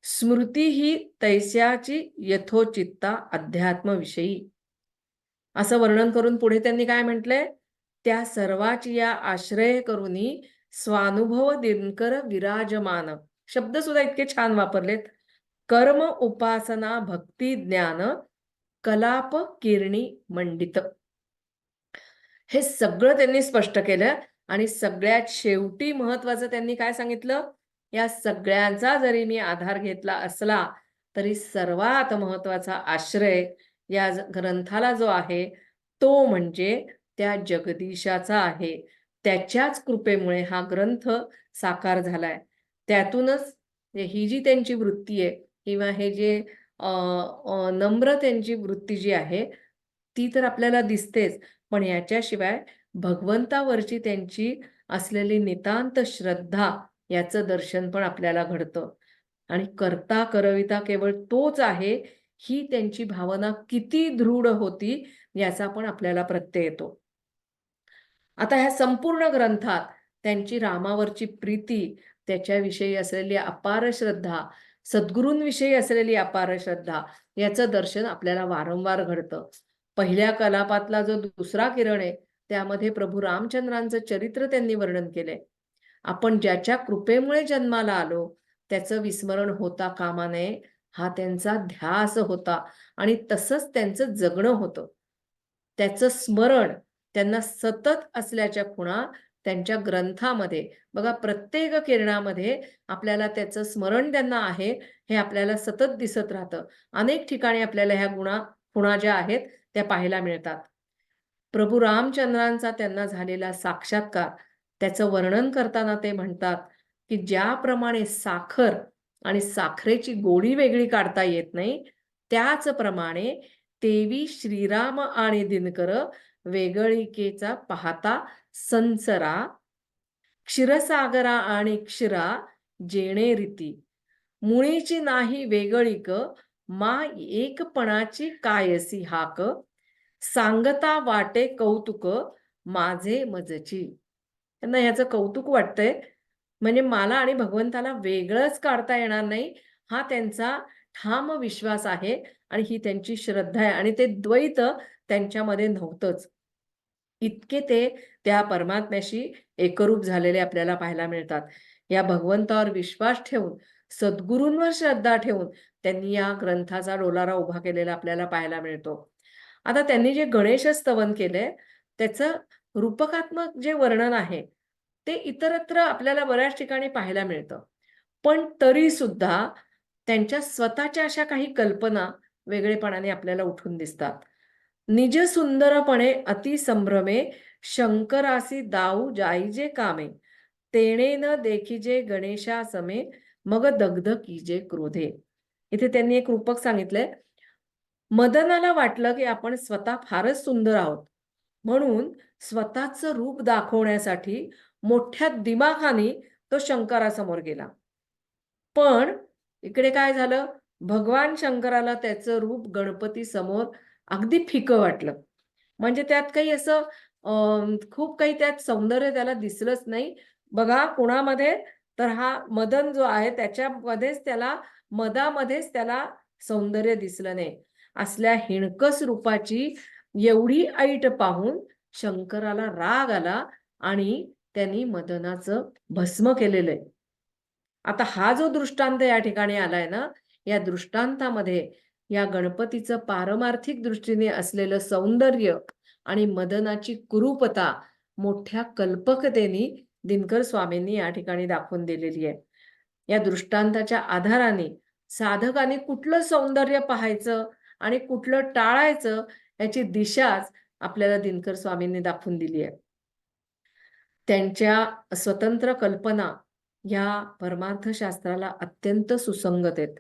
स्मृती ही तैस्याची यथोचित्ता अध्यात्मविषयी. असं वर्णन करून पुढे त्यांनी काय म्हटलंय? त्या सर्वाची या आश्रय करुनी स्वानुभव दिनकर विराजमान. शब्द सुद्धा इतके छान वापरलेत. कर्म उपासना भक्ती ज्ञान कलाप किरणी मंडित. हे सगळं त्यांनी स्पष्ट केलं आणि सगळ्यात शेवटी महत्वाचं त्यांनी काय सांगितलं? या सगळ्यांचा जरी मी आधार घेतला असला तरी सर्वात महत्वाचा आश्रय या ग्रंथाला जो आहे तो म्हणजे त्या जगदीशाचा आहे. त्याच्याच कृपेमुळे हा ग्रंथ साकार झालाय. त्यातूनच ही जी त्यांची वृत्ती आहे किंवा हे जे नम्र त्यांची वृत्ती जी आहे ती तर आपल्याला दिसतेच, पण याच्याशिवाय भगवंतावरची त्यांची असलेली नितांत श्रद्धा याचं दर्शन पण आपल्याला घडतं. आणि करता करविता केवळ तोच आहे ही त्यांची भावना किती दृढ होती याचा पण आपल्याला प्रत्यय येतो. आता ह्या संपूर्ण ग्रंथात त्यांची रामावरची प्रीती, त्याच्याविषयी असलेली अपार श्रद्धा, सद्गुरूंविषयी असलेली अपार श्रद्धा याचं दर्शन आपल्याला वारंवार घडतं. पहिल्या कलापातला जो दुसरा किरण आहे त्यामध्ये प्रभू रामचंद्रांचं चरित्र त्यांनी वर्णन केलंय. आपण ज्याच्या कृपेमुळे जन्माला आलो त्याचं विस्मरण होता कामा नये हा त्यांचा ध्यास होता आणि तसंच त्यांचं जगणं होतं. त्याचं स्मरण त्यांना सतत असल्याच्या खुणा त्यांच्या ग्रंथामध्ये बघा प्रत्येक किरणामध्ये आपल्याला त्याचं स्मरण त्यांना आहे हे आपल्याला सतत दिसत राहतं. अनेक ठिकाणी आपल्याला ह्या खुणा ज्या आहेत त्या पाहायला मिळतात. प्रभू रामचंद्रांचा त्यांना झालेला साक्षात्कार त्याचं वर्णन करताना ते म्हणतात की ज्याप्रमाणे साखर आणि साखरेची गोडी वेगळी काढता येत नाही त्याचप्रमाणे तेवी श्रीराम आणि दिनकर वेगळिकेचा पाहता संसरा क्षीरसागरा आणि क्षीरा जेणे रीती मुळीची नाही वेगळीक मा एकपणाची कायसी हाक सांगता वाटे कौतुक माझे मजची. त्यांना ह्याचं कौतुक वाटतंय म्हणजे मला आणि भगवंताला वेगळंच काढता येणार नाही हा त्यांचा ठाम विश्वास आहे आणि ही त्यांची श्रद्धा आहे आणि ते द्वैत त्यांच्यामध्ये नव्हतंच. इतके ते त्या परमात्म्याशी एकरूप झालेले आपल्याला पाहायला मिळतात. या भगवंतावर विश्वास ठेवून सद्गुरूंवर श्रद्धा ठेवून त्यांनी या ग्रंथाचा डोलारा उभा केलेला आपल्याला पाहायला मिळतो. आता त्यांनी जे गणेश स्तवन केलंय त्याचं रूपकात्मक जे वर्णन आहे ते इतरत्र आपल्याला बऱ्याच ठिकाणी पाहायला मिळतं. पण तरी सुद्धा त्यांच्या स्वतःच्या अशा काही कल्पना वेगळेपणाने आपल्याला उठून दिसतात. निज सुंदरपणे अति संभ्रमे शंकरासी दाऊ जाईजे कामे तेणे न देखीजे गणेशा समे मग दग्ध कीजे क्रोधे. इथे त्यांनी एक रूपक सांगितलंय. मदनाला वाटलं की आपण स्वतः फारच सुंदर आहोत म्हणून स्वतःचं रूप दाखवण्यासाठी मोठ्या दिमाखाने तो शंकरासमोर गेला. पण इकडे काय झालं? भगवान शंकराला त्याचं रूप गणपती समोर अगदी फिकं वाटलं. म्हणजे त्यात काही असं खूप काही त्यात सौंदर्य त्याला दिसलंच नाही. बघा कोणामध्ये तर हा मदन जो आहे त्याच्यामध्येच त्याला मदामध्येच त्याला सौंदर्य दिसलं नाही. असल्या हिणकस रूपाची एवढी ऐट पाहून शंकराला राग आला आणि त्यांनी मदनाचं भस्म केलेलं आहे. आता हा जो दृष्टांत या ठिकाणी आलाय ना, या दृष्टांतामध्ये या गणपतीचं पारमार्थिक दृष्टीने असलेलं सौंदर्य आणि मदनाची कुरूपता मोठ्या कल्पकतेने दिनकर स्वामींनी या ठिकाणी दाखवून दिलेली आहे. या दृष्टांताच्या आधाराने साधकाने कुठलं सौंदर्य पाहायचं आणि कुठलं टाळायचं याची दिशाच आपल्याला दिनकर स्वामींनी दाखवून दिली आहे. त्यांच्या स्वतंत्र कल्पना या परमार्थशास्त्राला अत्यंत सुसंगत आहेत.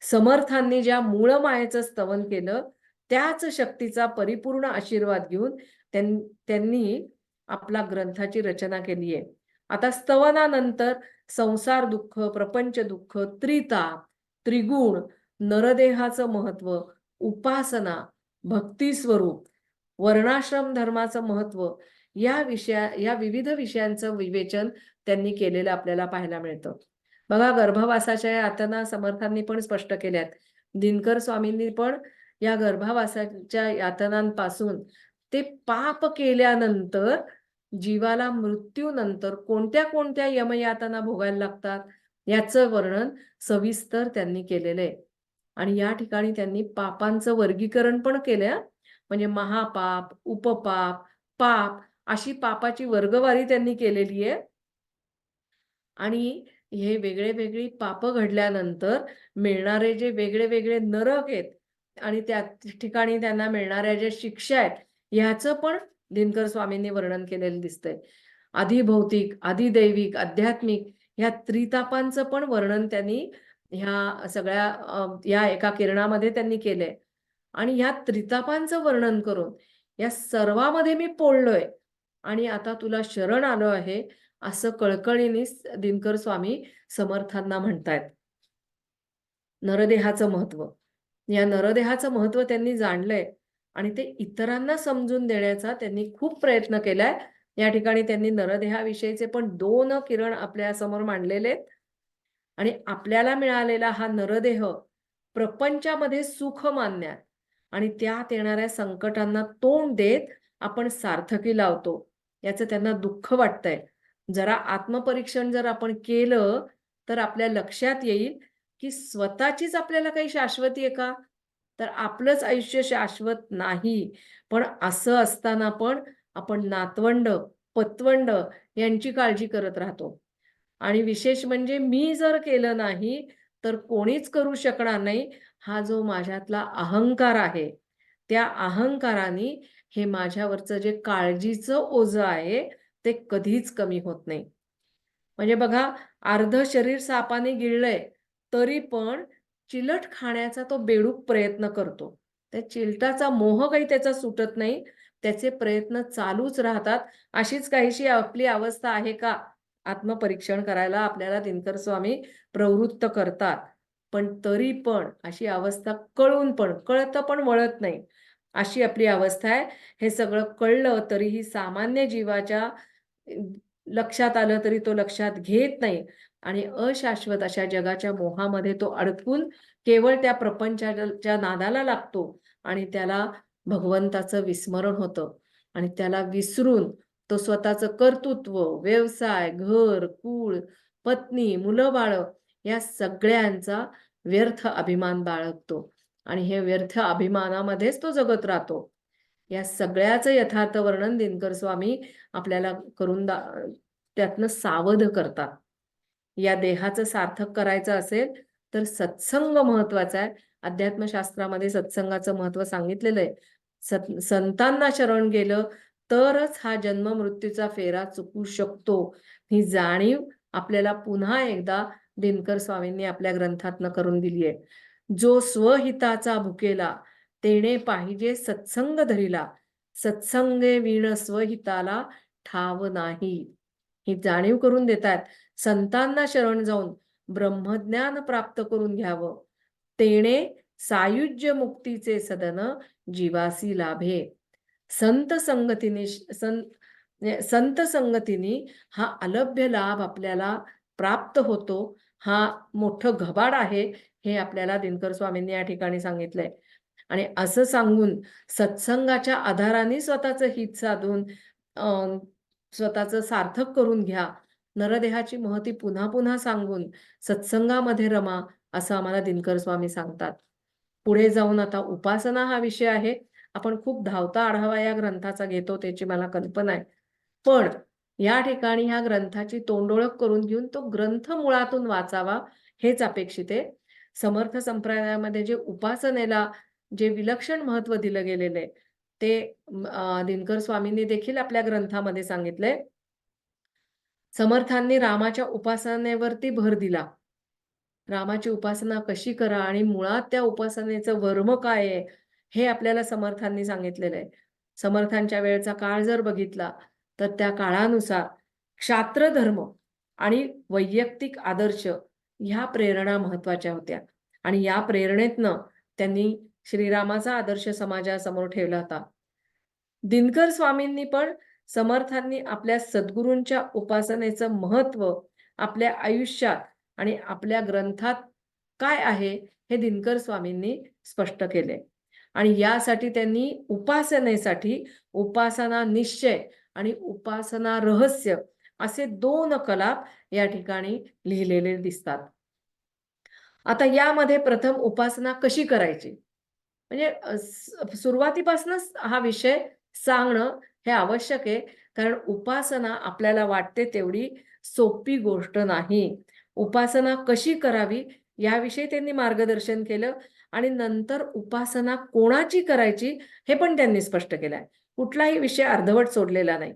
समर्थांनी ज्या मूळ मायेचं स्तवन केलं त्याच शक्तीचा परिपूर्ण आशीर्वाद घेऊन त्यांनी आपला ग्रंथाची रचना केली आहे. आता स्तवनानंतर संसार दुःख, प्रपंच दुःख, त्रिताप, त्रिगुण, नरदेहाचं महत्व, उपासना, भक्ती स्वरूप, वर्णाश्रम धर्माचं महत्त्व या विविध विषयांचं विवेचन त्यांनी केलेलं आपल्याला पाहायला मिळतं. बघा, गर्भवासाच्या यातना समर्थांनी पण स्पष्ट केल्यात. दिनकर स्वामींनी पण या गर्भवासाच्या यातनांपासून ते पाप केल्यानंतर जीवाला मृत्यूनंतर कोणत्या कोणत्या यमयातना भोगायला लागतात याचं वर्णन सविस्तर त्यांनी केलेलं आहे. आणि या ठिकाणी त्यांनी पापांचं वर्गीकरण पण केलं. म्हणजे महापाप, उपपाप, पाप अशी पापाची वर्गवारी त्यांनी केलेली आहे. आणि हे वेगळी पापं घडल्यानंतर मिळणारे जे वेगळे नरक आहेत आणि त्या ठिकाणी त्यांना मिळणाऱ्या ज्या शिक्षा आहेत, ह्याचं पण दिनकर स्वामींनी वर्णन केलेलं दिसतंय. आधी दैविक, आध्यात्मिक ह्या त्रितापांचं पण वर्णन त्यांनी ह्या सगळ्या या एका किरणामध्ये त्यांनी केलंय. आणि ह्या त्रितापांचं वर्णन करून या सर्वामध्ये मी पोळलोय आणि आता तुला शरण आलो आहे, असं कळकळीने दिनकर स्वामी समर्थांना म्हणतायत. नरदेहाचं महत्त्व. या नरदेहाचं महत्त्व त्यांनी जाणलंय आणि ते इतरांना समजून देण्याचा त्यांनी खूप प्रयत्न केलाय. या ठिकाणी त्यांनी नरदेहाविषयीचे पण 2 किरण आपल्या समोर मांडलेले आहेत. आणि आपल्याला मिळालेला हा नरदेह प्रपंचामध्ये सुख मानण्यात आणि त्यात येणाऱ्या संकटांना तोंड देत आपण सार्थकी लावतो, याचं त्यांना दुःख वाटतंय. जरा आत्मपरीक्षण जर आपण केलं तर आपल्या लक्षात येईल की स्वतःचीच आपल्याला काही शाश्वती आहे का? तर आपलंच आयुष्य शाश्वत नाही. पण असं असताना पण आपण नातवंड, पतवंड यांची काळजी करत राहतो. आणि विशेष म्हणजे मी जर केलं नाही, तर कोणीच करू शकणार नाही. हा जो माझ्यातला अहंकार आहे, त्या अहंकाराने हे माझ्यावरचं जे काळजीचं ओझं आहे, ते कधीच कमी होत नाही. म्हणजे बघा, अर्धं शरीर सापाने गिळलंय, तरी पण चिलट खाण्याचा तो बेडूक प्रयत्न करतो. त्या चिलटाचा मोह काही त्याचा सुटत नाही. त्याचे प्रयत्न चालूच राहतात. अशीच काहीशी आपली अवस्था आहे का? आत्मपरीक्षण करायला आपल्याला दिनकर स्वामी प्रवृत्त करतात. पण तरी पण अशी अवस्था कळून पण, कळतं पण वळत नाही. अशी आपली अवस्था आहे. हे सगळं कळलं तरीही सामान्य जीवाच्या लक्षात आलं तरी तो लक्षात घेत नाही आणि अशाश्वत अशा जगाच्या मोहामध्ये तो अडकून केवळ त्या प्रपंचाच्या नादाला लागतो आणि त्याला भगवंताचं विस्मरण होतं आणि त्याला विसरून तो स्वतःचं कर्तृत्व, व्यवसाय, घर, कुळ, पत्नी, मुलं-बाळं या सगळ्यांचा व्यर्थ अभिमान बाळगतो आणि हे व्यर्थ अभिमानामध्येच तो जगत राहतो. या सगळ्याचं यथार्थ वर्णन दिनकर स्वामी आपल्याला करून त्यातनं सावध करतात. या देहाचं सार्थक करायचं असेल तर सत्संग महत्वाचा आहे. अध्यात्मशास्त्रामध्ये सत्संगाचं महत्त्व सांगितलेलं आहे. संतांना शरण गेलं तरच हा जन्म मृत्यूचा फेरा चुकू शकतो. ही जाणीव आपल्याला पुन्हा एकदा दिनकर स्वामींनी आपल्या ग्रंथातनं करून दिली आहे. जो स्वहिताचा भुकेला तेणे पाहिजे सत्संग धरिला, सत्संगे विण स्वहिताला ठाव नाही. ही जाणीव करून देतात. संतांना शरण जाऊन ब्रह्मज्ञान प्राप्त करून घ्यावं. तेणे सायुज्य मुक्तीचे सदन जीवासी लाभे. संत संगतीने संत संगतीने हा अलभ्य लाभ आपल्याला प्राप्त होतो. हा मोठं घबाड आहे, हे आपल्याला दिनकर स्वामींनी या ठिकाणी सांगितलंय. आणि असं सांगून सत्संगाच्या आधाराने स्वतःचं हित साधून स्वतःचं सार्थक करून घ्या. नरदेहाची महती पुन्हा पुन्हा सांगून सत्संगामध्ये रमा, असं आम्हाला दिनकर स्वामी सांगतात. पुढे जाऊन आता उपासना हा विषय आहे. आपण खूप धावता आढावा या ग्रंथाचा घेतो त्याची मला कल्पना आहे. पण या ठिकाणी ह्या ग्रंथाची तोंडओळख करून घेऊन तो ग्रंथ मुळातून वाचावा हेच अपेक्षित आहे. समर्थ संप्रदायामध्ये जे उपासनेला जे विलक्षण महत्त्व दिलं गेलेलं आहे, ते दिनकर स्वामींनी देखील आपल्या ग्रंथामध्ये सांगितलंय. समर्थांनी रामाच्या उपासनेवरती भर दिला. रामाची उपासना कशी करा आणि मुळात त्या उपासनेचं वर्म काय आहे, हे आपल्याला समर्थांनी सांगितलेलं आहे. समर्थांच्या वेळचा काळ जर बघितला, तर त्या काळानुसार क्षात्र धर्म आणि वैयक्तिक आदर्श ह्या प्रेरणा महत्त्वाच्या होत्या. आणि या प्रेरणेतनं त्यांनी श्रीरामाचा आदर्श समाजासमोर ठेवला होता. दिनकर स्वामींनी पण समर्थांनी आपल्या सद्गुरूंच्या उपासनेचं महत्त्व आपल्या आयुष्यात आणि आपल्या ग्रंथात काय आहे, हे दिनकर स्वामींनी स्पष्ट केले. आणि यासाठी त्यांनी उपासनेसाठी उपासना निश्चय आणि उपासना रहस्य असे 2 कलाप या ठिकाणी लिहिलेले दिसतात. आता यामध्ये प्रथम उपासना कशी करायची? म्हणजे सुरुवातीपासूनच हा विषय सांगणं हे आवश्यक आहे. कारण उपासना आपल्याला वाटते तेवढी सोपी गोष्ट नाही. उपासना कशी करावी याविषयी त्यांनी मार्गदर्शन केलं आणि नंतर उपासना कोणाची करायची हे पण त्यांनी स्पष्ट केलं आहे. कुठलाही विषय अर्धवट सोडलेला नाही.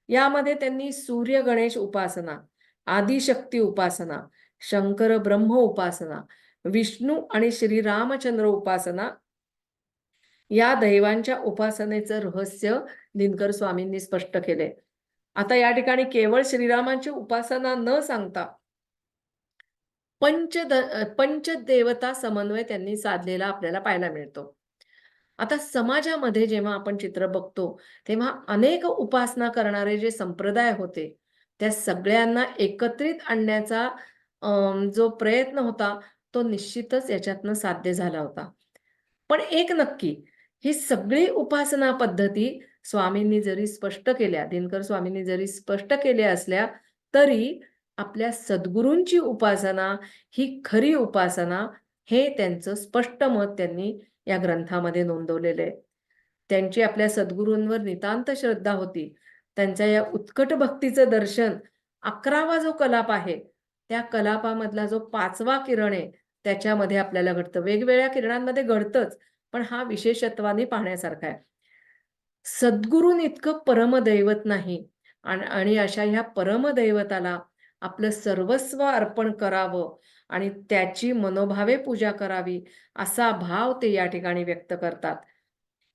यामध्ये त्यांनी सूर्य गणेश उपासना, आदिशक्ती उपासना, शंकर ब्रह्म उपासना, विष्णू आणि श्रीरामचंद्र उपासना या दैवांच्या उपासनेचं रहस्य दिनकर स्वामींनी स्पष्ट केले. आता या ठिकाणी केवळ श्रीरामांची उपासना न सांगता पंचदेवता समन्वय त्यांनी साधलेला आपल्याला पाहायला मिळतो. आता समाजामध्ये जेव्हा आपण चित्र बघतो, तेव्हा अनेक उपासना करणारे जे संप्रदाय होते, त्या सगळ्यांना एकत्रित आणण्याचा जो प्रयत्न होता, तो निश्चितच याच्यातनं साध्य झाला होता. पण एक नक्की, ही सगळी उपासना पद्धती स्वामींनी जरी स्पष्ट केल्या, दिनकर स्वामींनी जरी स्पष्ट केल्या असल्या, तरी आपल्या सद्गुरूंची उपासना ही खरी उपासना, हे त्यांचं स्पष्ट मत त्यांनी या ग्रंथामध्ये नोंदवलेलं आहे. त्यांची आपल्या सद्गुरूंवर नितांत श्रद्धा होती. त्यांच्या या उत्कट भक्तीचं दर्शन 11वा जो कलाप आहे, त्या कलापामधला जो 5वा किरण आहे, त्याच्यामध्ये आपल्याला घडतं. वेगवेगळ्या किरणांमध्ये घडतंच, पण हा विशेषत्वाने पाहण्यासारखा आहे. सद्गुरूं इतकं परमदैवत नाही आणि अशा ह्या परमदैवताला आपलं सर्वस्व अर्पण करावं आणि त्याची मनोभावे पूजा करावी, असा भाव ते या ठिकाणी व्यक्त करतात.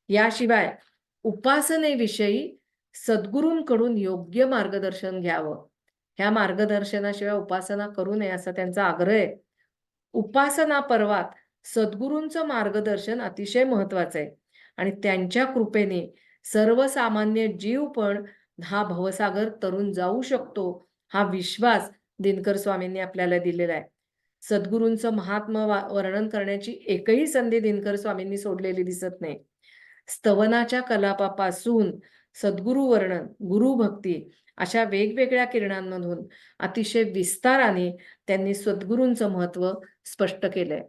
याशिवाय उपासनेविषयी सद्गुरूंकडून योग्य मार्गदर्शन घ्यावं. ह्या मार्गदर्शनाशिवाय उपासना करू नये असा त्यांचा आग्रह आहे. उपासना पर्वात सद्गुरूंचं मार्गदर्शन अतिशय महत्वाचं आहे आणि त्यांच्या कृपेने सर्वसामान्य जीव पण हा भवसागर तरून जाऊ शकतो, हा विश्वास दिनकर स्वामींनी आपल्याला दिलेला आहे. सद्गुरूंचं महात्म्य वर्णन करण्याची एकही संधी दिनकर स्वामींनी सोडलेली दिसत नाही. स्तवनाच्या कलापापासून सद्गुरू वर्णन, गुरुभक्ती अशा वेगवेगळ्या किरणांमधून अतिशय विस्ताराने त्यांनी सद्गुरूंचं महत्त्व स्पष्ट केलंय.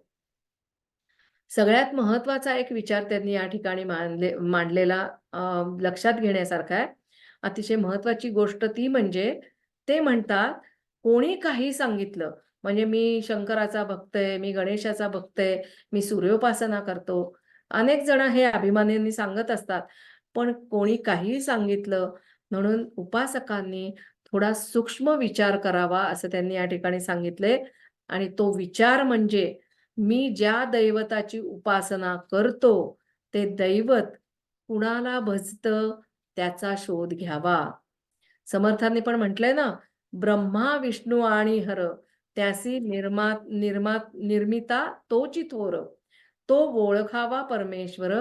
सगळ्यात महत्त्वाचा एक विचार त्यांनी या ठिकाणी मांडलेला लक्षात घेण्यासारखा आहे. अतिशय महत्त्वाची गोष्ट ती म्हणजे ते म्हणतात, कोणी काही सांगितलं म्हणजे मी शंकराचा भक्त आहे, मी गणेशाचा भक्त आहे, मी सूर्योपासना करतो. अनेक जण हे अभिमानाने सांगत असतात. पण कोणी काहीही सांगितलं म्हणून उपासकांनी थोडा सूक्ष्म विचार करावा असं त्यांनी या ठिकाणी सांगितलंय आणि तो विचार म्हणजे मी ज्या दैवताची उपासना करतो, ते दैवत कुणाला भजतं त्याचा शोध घ्यावा. समर्थांनी पण म्हटलंय ना, ब्रह्मा विष्णू आणि हर त्यासी निर्मिता तोची थोर. तो ओळखावा परमेश्वर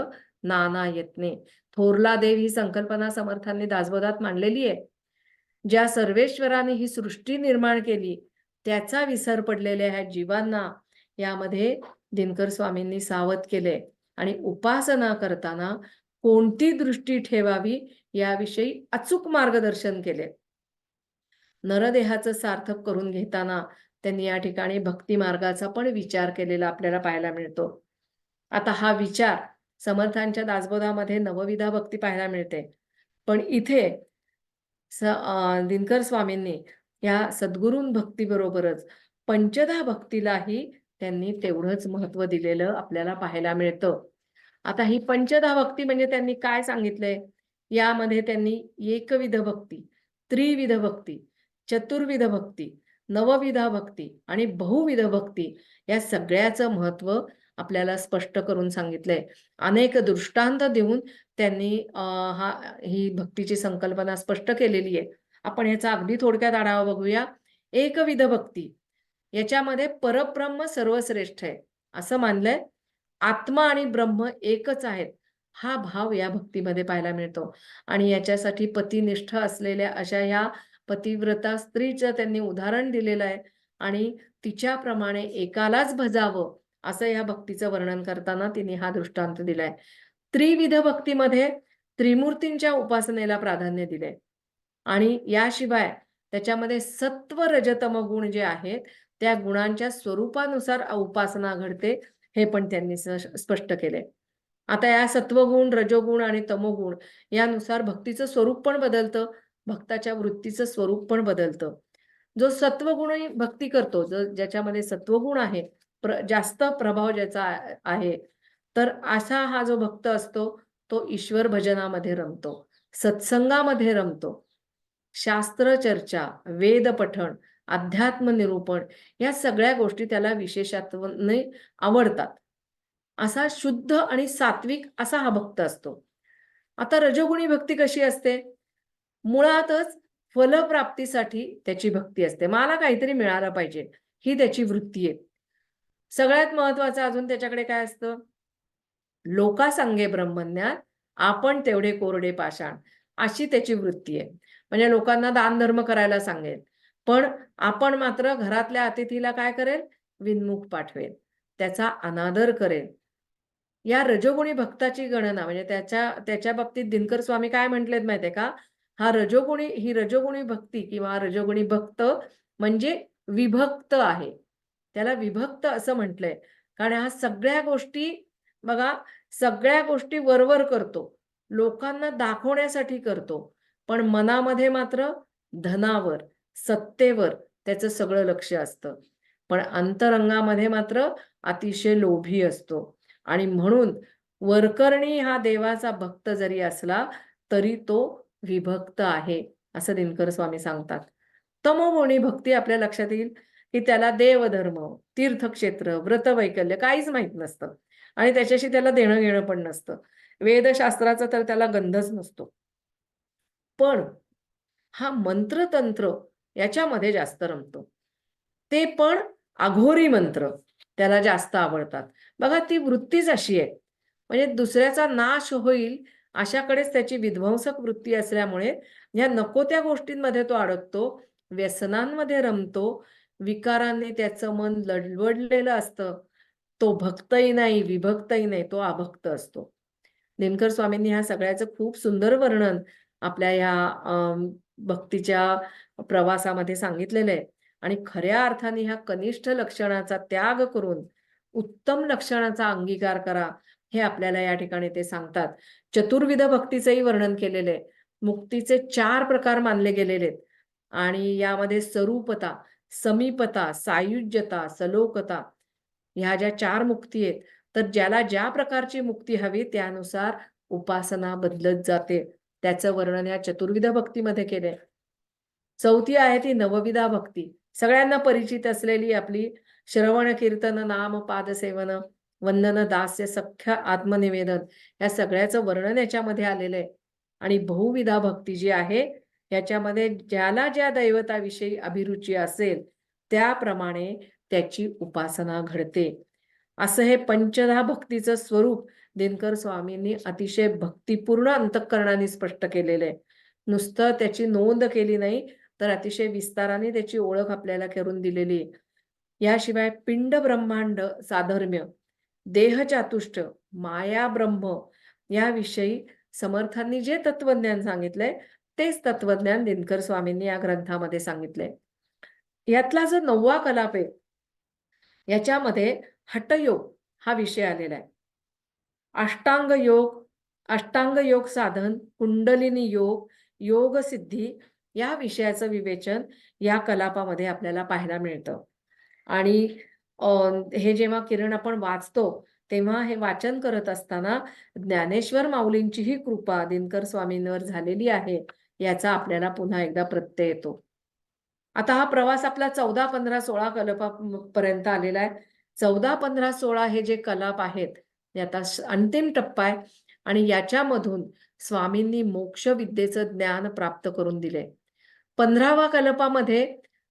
नाना यत्ने. थोरला देव ही संकल्पना समर्थांनी दासबोधात मांडलेली आहे. ज्या सर्वेश्वराने ही सृष्टी निर्माण केली, त्याचा विसर पडलेल्या ह्या जीवांना यामध्ये दिनकर स्वामींनी सावध केले आणि उपासना करताना कोणती दृष्टी ठेवावी याविषयी अचूक मार्गदर्शन केले. नरदेहाचं सार्थक करून घेताना त्यांनी या ठिकाणी भक्ती मार्गाचा पण विचार केलेला आपल्याला पाहायला मिळतो. आता हा विचार समर्थांच्या दासबोधामध्ये नवविधा भक्ती पाहायला मिळते. पण इथे दिनकर स्वामींनी या सद्गुरूं भक्तीबरोबरच पंचधा भक्तीलाही त्यांनी तेवढंच महत्त्व दिलेलं आपल्याला पाहायला मिळतं. आता ही पंचधा भक्ती म्हणजे त्यांनी काय सांगितलंय? यामध्ये त्यांनी एकविध भक्ती, त्रिविध भक्ती, चतुर्विध भक्ती, नवविधा भक्ती आणि बहुविध भक्ती या सगळ्याचं महत्त्व आपल्याला स्पष्ट करून सांगितलंय. अनेक दृष्टांत देऊन त्यांनी ही भक्तीची संकल्पना स्पष्ट केलेली आहे. आपण याचा अगदी थोडक्यात आढावा बघूया. एकविध भक्ती याच्यामध्ये परब्रह्म सर्वश्रेष्ठ आहे असं मानलंय. आत्मा आणि ब्रह्म एकच आहेत, हा भाव या भक्तीमध्ये पाहायला मिळतो. आणि याच्यासाठी पतिनिष्ठ असलेल्या अशा ह्या पतिव्रता स्त्रीचं त्यांनी उदाहरण दिलेलं आहे आणि तिच्याप्रमाणे एकालाच भजावं, असं या भक्तीचं वर्णन करताना तिने हा दृष्टांत दिलाय. त्रिविध भक्तीमध्ये त्रिमूर्तींच्या उपासनेला प्राधान्य दिले आणि याशिवाय त्याच्यामध्ये सत्व रजतम गुण जे आहेत, त्या गुणांच्या स्वरूपानुसार उपासना घडते, हे पण त्यांनी स्पष्ट केले. आता या सत्वगुण, रजोगुण आणि तमोगुण यानुसार भक्तीचं स्वरूप पण बदलतं, भक्ताच्या वृत्तीचं स्वरूप पण बदलतं. जो सत्वगुणी भक्ती करतो, ज्याच्यामध्ये सत्वगुण आहे, जास्त प्रभाव ज्याचा आहे, तर असा हा जो भक्त असतो, तो ईश्वर भजनामध्ये रमतो, सत्संगामध्ये रमतो. शास्त्र चर्चा, वेद पठण, अध्यात्म निरूपण या सगळ्या गोष्टी त्याला विशेषत्वाने आवडतात. असा शुद्ध आणि सात्विक असा हा भक्त असतो. आता रजोगुणी भक्ती कशी असते? मुळातच फलप्राप्तीसाठी त्याची भक्ती असते. मला काहीतरी मिळालं पाहिजे, ही त्याची वृत्ती आहे. सगळ्यात महत्त्वाचं अजून त्याच्याकडे काय असतं? लोकासांगे ब्रह्मज्ञान, आपण तेवढे कोरडे पाषाण, अशी त्याची वृत्ती आहे. म्हणजे लोकांना दानधर्म करायला सांगेल, पण आपण मात्र घरातल्या अतिथीला काय करेल? विनमुख पाठवेल, त्याचा अनादर करेल. या रजोगुणी भक्ताची गणना म्हणजे त्याच्या बाबतीत दिनकर स्वामी काय म्हटलेत माहिती आहे का? ही रजोगुणी भक्ती किंवा रजोगुणी भक्त म्हणजे विभक्त आहे. त्याला विभक्त असं म्हटलंय. कारण हा सगळ्या गोष्टी बघा, सगळ्या गोष्टी वरवर करतो. लोकांना दाखवण्यासाठी करतो. पण मनामध्ये मात्र धनावर, सत्तेवर त्याचं सगळं लक्ष असतं. पण अंतरंगामध्ये मात्र अतिशय लोभी असतो. आणि म्हणून वरकरणी हा देवाचा भक्त जरी असला, तरी तो विभक्त आहे, असं दिनकर स्वामी सांगतात. तमोगुणी भक्ती आपल्या लक्षात येईल, की त्याला देवधर्म, तीर्थक्षेत्र, व्रतवैकल्य काहीच माहीत नसतं आणि त्याच्याशी त्याला देणं-घेणं पण नसतं. वेदशास्त्राचा तर त्याला गंधच नसतो. पण हा मंत्रतंत्र याच्यामध्ये जास्त रमतो. ते पण अघोरी मंत्र त्याला जास्त आवडतात. बघा ती वृत्तीच अशी आहे. म्हणजे दुसऱ्याचा नाश होईल अशाकडेच त्याची विध्वंसक वृत्ती असल्यामुळे या नको त्या गोष्टींमध्ये तो अडकतो, व्यसनांमध्ये रमतो, विकारांनी त्याचं मन लडवडलेलं असतं. तो भक्तही नाही, विभक्तही नाही, तो अभक्त असतो. दिनकर स्वामींनी ह्या सगळ्याचं खूप सुंदर वर्णन आपल्या या भक्तीच्या प्रवासामध्ये सांगितलेलं आहे आणि खऱ्या अर्थाने ह्या कनिष्ठ लक्षणाचा त्याग करून उत्तम लक्षणाचा अंगीकार करा, हे आपल्याला या ठिकाणी ते सांगतात. चतुर्विध भक्तीचंही वर्णन केलेलं आहे. मुक्तीचे 4 प्रकार मानले गेलेले आहेत आणि यामध्ये स्वरूपता, समीपता, सायुज्यता, सलोकता ह्या ज्या 4 मुक्ती आहेत, तर ज्याला ज्या प्रकारची मुक्ती हवी त्यानुसार उपासना बदलत जाते. त्याचं वर्णन या चतुर्विध भक्तीमध्ये केलंय. चौथी आहे ती नवविधा भक्ती. सगळ्यांना परिचित असलेली आपली श्रवण, कीर्तन, नाम, पादसेवन, वंदन, दास्य, सख्य, आत्मनिवेदन या सगळ्याचं वर्णन याच्यामध्ये आलेलं आहे. आणि बहुविधा भक्ती जी आहे, याच्यामध्ये ज्याला ज्या दैवताविषयी अभिरुची असेल, त्याप्रमाणे त्याची उपासना घडते. असं हे पंचधा भक्तीचं स्वरूप दिनकर स्वामींनी अतिशय भक्तिपूर्ण अंतःकरणाने स्पष्ट केलेलं आहे. नुसतं त्याची नोंद केली नाही, तर अतिशय विस्ताराने त्याची ओळख आपल्याला करून दिलेली आहे. याशिवाय पिंड ब्रह्मांड साधर्म्य, देहचातुष्ट, माया ब्रह्म याविषयी समर्थांनी जे तत्वज्ञान सांगितलंय, तेच तत्वज्ञान दिनकर स्वामींनी या ग्रंथामध्ये सांगितलंय. यातला जो 9वा कलाप आहे, याच्यामध्ये हठयोग हा विषय आलेला आहे. अष्टांग योग, अष्टांग योग साधन, कुंडलिनी योग, योग सिद्धी या विषयाचं विवेचन या कलापामध्ये आपल्याला पाहायला मिळतं. आणि हे जेव्हा किरण आपण वाचतो, तेव्हा हे वाचन करत असताना ज्ञानेश्वर माऊलींचीही कृपा दिनकर स्वामींवर झालेली आहे, याचा आपल्याला पुन्हा एकदा प्रत्यय येतो. आता हा प्रवास आपला 14, 15, 16 कलापापर्यंत आलेला आहे. 14, 15, 16 हे जे कलाप आहेत, ते आता अंतिम टप्पा आहे आणि याच्यामधून स्वामींनी मोक्षविद्येचं ज्ञान प्राप्त करून दिले. 15व्या कल्पामध्ये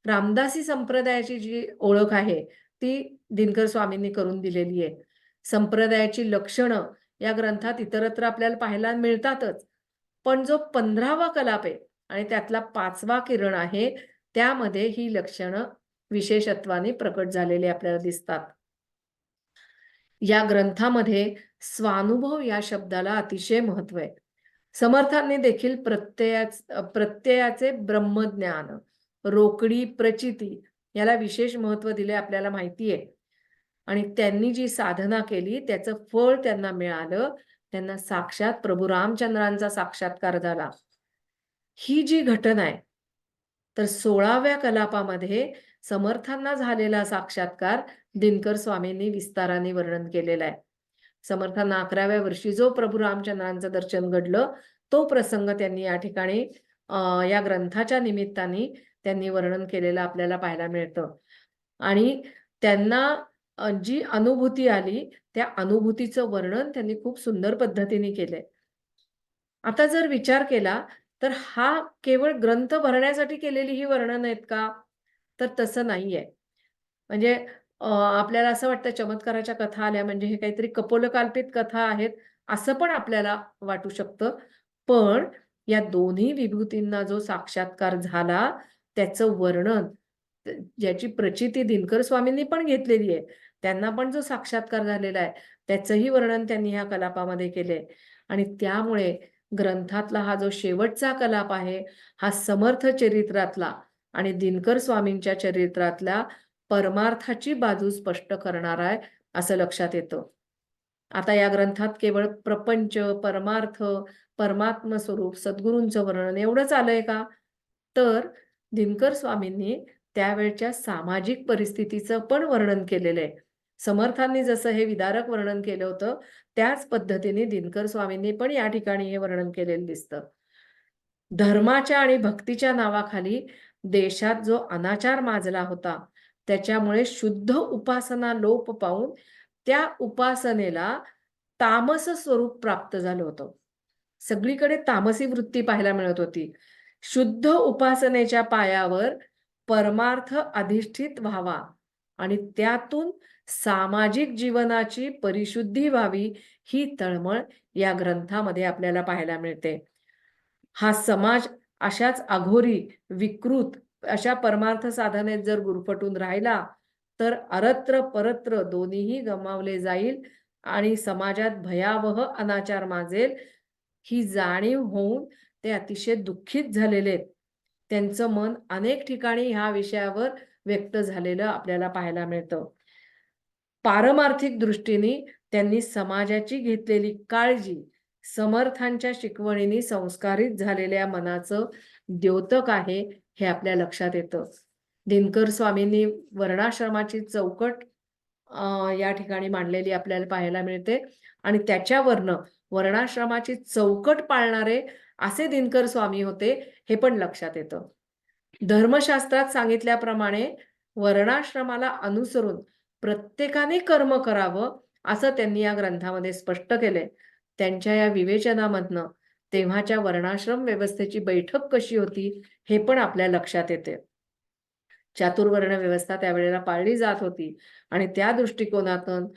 रामदासी संप्रदायाची जी ओळख आहे, ती दिनकर स्वामींनी करून दिलेली आहे. संप्रदायाची लक्षणं या ग्रंथात इतरत्र आपल्याला पाहायला मिळतातच. पण जो 15वा कलाप आहे आणि त्यातला 5वा किरण आहे, त्यामध्ये ही लक्षणं विशेषत्वाने प्रकट झालेली आपल्याला दिसतात. या ग्रंथामध्ये स्वानुभव या शब्दाला अतिशय महत्त्व आहे. समर्थांनी देखील प्रत्ययाचे ब्रह्मज्ञान, रोकडी प्रचिती याला विशेष महत्त्व दिले आपल्याला माहिती आहे. आणि त्यांनी जी साधना केली त्याचं फळ त्यांना मिळालं. त्यांना साक्षात प्रभू रामचंद्रांचा साक्षात्कार झाला. ही जी घटना आहे, तर 16व्या कलापामध्ये समर्थांना झालेला साक्षात्कार दिनकर स्वामींनी विस्ताराने वर्णन केलेला आहे. समर्थांना 11व्या वर्षी जो प्रभू रामचंद्रांचं दर्शन घडलं, तो प्रसंग त्यांनी या ठिकाणी या ग्रंथाच्या निमित्ताने त्यांनी वर्णन केलेलं आपल्याला पाहायला मिळतं. आणि त्यांना जी अनुभूती आली, त्या अनुभूतीचं वर्णन त्यांनी खूप सुंदर पद्धतीने केलंय. आता जर विचार केला, तर हा केवळ ग्रंथ भरण्यासाठी केलेली ही वर्णन आहेत का? तर तसं नाहीये. म्हणजे आपल्याला असं वाटतं चमत्काराच्या कथा आल्या म्हणजे हे काहीतरी कपोलकल्पित कथा आहेत, असं पण आपल्याला वाटू शकतं. पण या दोन्ही विभूतींना जो साक्षात्कार झाला, त्याचं वर्णन ज्याची प्रचिती दिनकर स्वामींनी पण घेतलेली आहे. त्यांना पण जो साक्षात्कार झालेला आहे, त्याचंही वर्णन त्यांनी ह्या कलापामध्ये केलंय. आणि त्यामुळे ग्रंथातला हा जो शेवटचा कलाप आहे, हा समर्थ चरित्रातला आणि दिनकर स्वामींच्या चरित्रातल्या परमार्थाची बाजू स्पष्ट करणारा आहे, असं लक्षात येतं. आता या ग्रंथात केवळ प्रपंच, परमार्थ, परमात्म स्वरूप, सद्गुरूंचं वर्णन एवढंच आलंय का? तर दिनकर स्वामींनी त्यावेळच्या सामाजिक परिस्थितीचं पण वर्णन केलेलं आहे. समर्थांनी जसं हे विदारक वर्णन केलं होतं, त्याच पद्धतीने दिनकर स्वामींनी पण या ठिकाणी हे वर्णन केलेलं दिसतं. धर्माच्या आणि भक्तीच्या नावाखाली देशात जो अनाचार माजला होता, त्याच्यामुळे शुद्ध उपासना लोप पावून त्या उपासनेला तामस स्वरूप प्राप्त झालं होतं. सगळीकडे तामसी वृत्ती पाहायला मिळत होती. शुद्ध उपासनेच्या पायावर परमार्थ अधिष्ठित व्हावा आणि त्यातून सामाजिक जीवनाची परिशुद्धी व्हावी, ही तळमळ या ग्रंथामध्ये आपल्याला पाहायला मिळते. हा समाज अशाच अघोरी, विकृत अशा परमार्थ साधनेत जर गुरफटून राहिला, तर अरत्र परत्र दोन्हीही गमावले जाईल आणि समाजात भयावह अनाचार माजेल, ही जाणीव होऊन ते अतिशय दुःखित झालेले आहेत. त्यांचं मन अनेक ठिकाणी ह्या विषयावर व्यक्त झालेलं आपल्याला पाहायला मिळतं. पारमार्थिक दृष्टीने त्यांनी समाजाची घेतलेली काळजी, समर्थांच्या शिकवणीने संस्कारित झालेल्या मनाचं द्योतक आहे, हे आपल्या लक्षात येतं. दिनकर स्वामींनी वर्णाश्रमाची चौकट या ठिकाणी मांडलेली आपल्याला पाहायला मिळते आणि त्याच्यावरनं वर्णाश्रमाची चौकट पाळणारे असे दिनकर स्वामी होते, हे पण लक्षात येतं. धर्मशास्त्रात सांगितल्याप्रमाणे वर्णाश्रमाला अनुसरून प्रत्येकाने कर्म करावं, असं त्यांनी या ग्रंथामध्ये स्पष्ट केलंय. त्यांच्या या विवेचनामधनं तेव्हाच्या वर्णाश्रम व्यवस्थेची बैठक कशी होती, हे पण आपल्या लक्षात येते. चातुर्वर्ण व्यवस्था त्यावेळेला पाळली जात होती आणि त्या दृष्टिकोनातून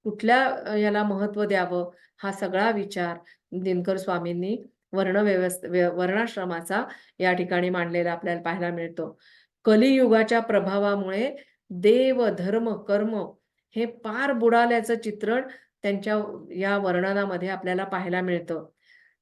कुठल्या याला महत्त्व द्यावं, हा सगळा विचार दिनकर स्वामींनी वर्णाश्रमाचा या ठिकाणी मांडलेला आपल्याला पाहायला मिळतो. कलियुगाच्या प्रभावामुळे देव, धर्म, कर्म हे पार बुडाल्याचं चित्रण त्यांच्या या वर्णनामध्ये आपल्याला पाहायला मिळतं.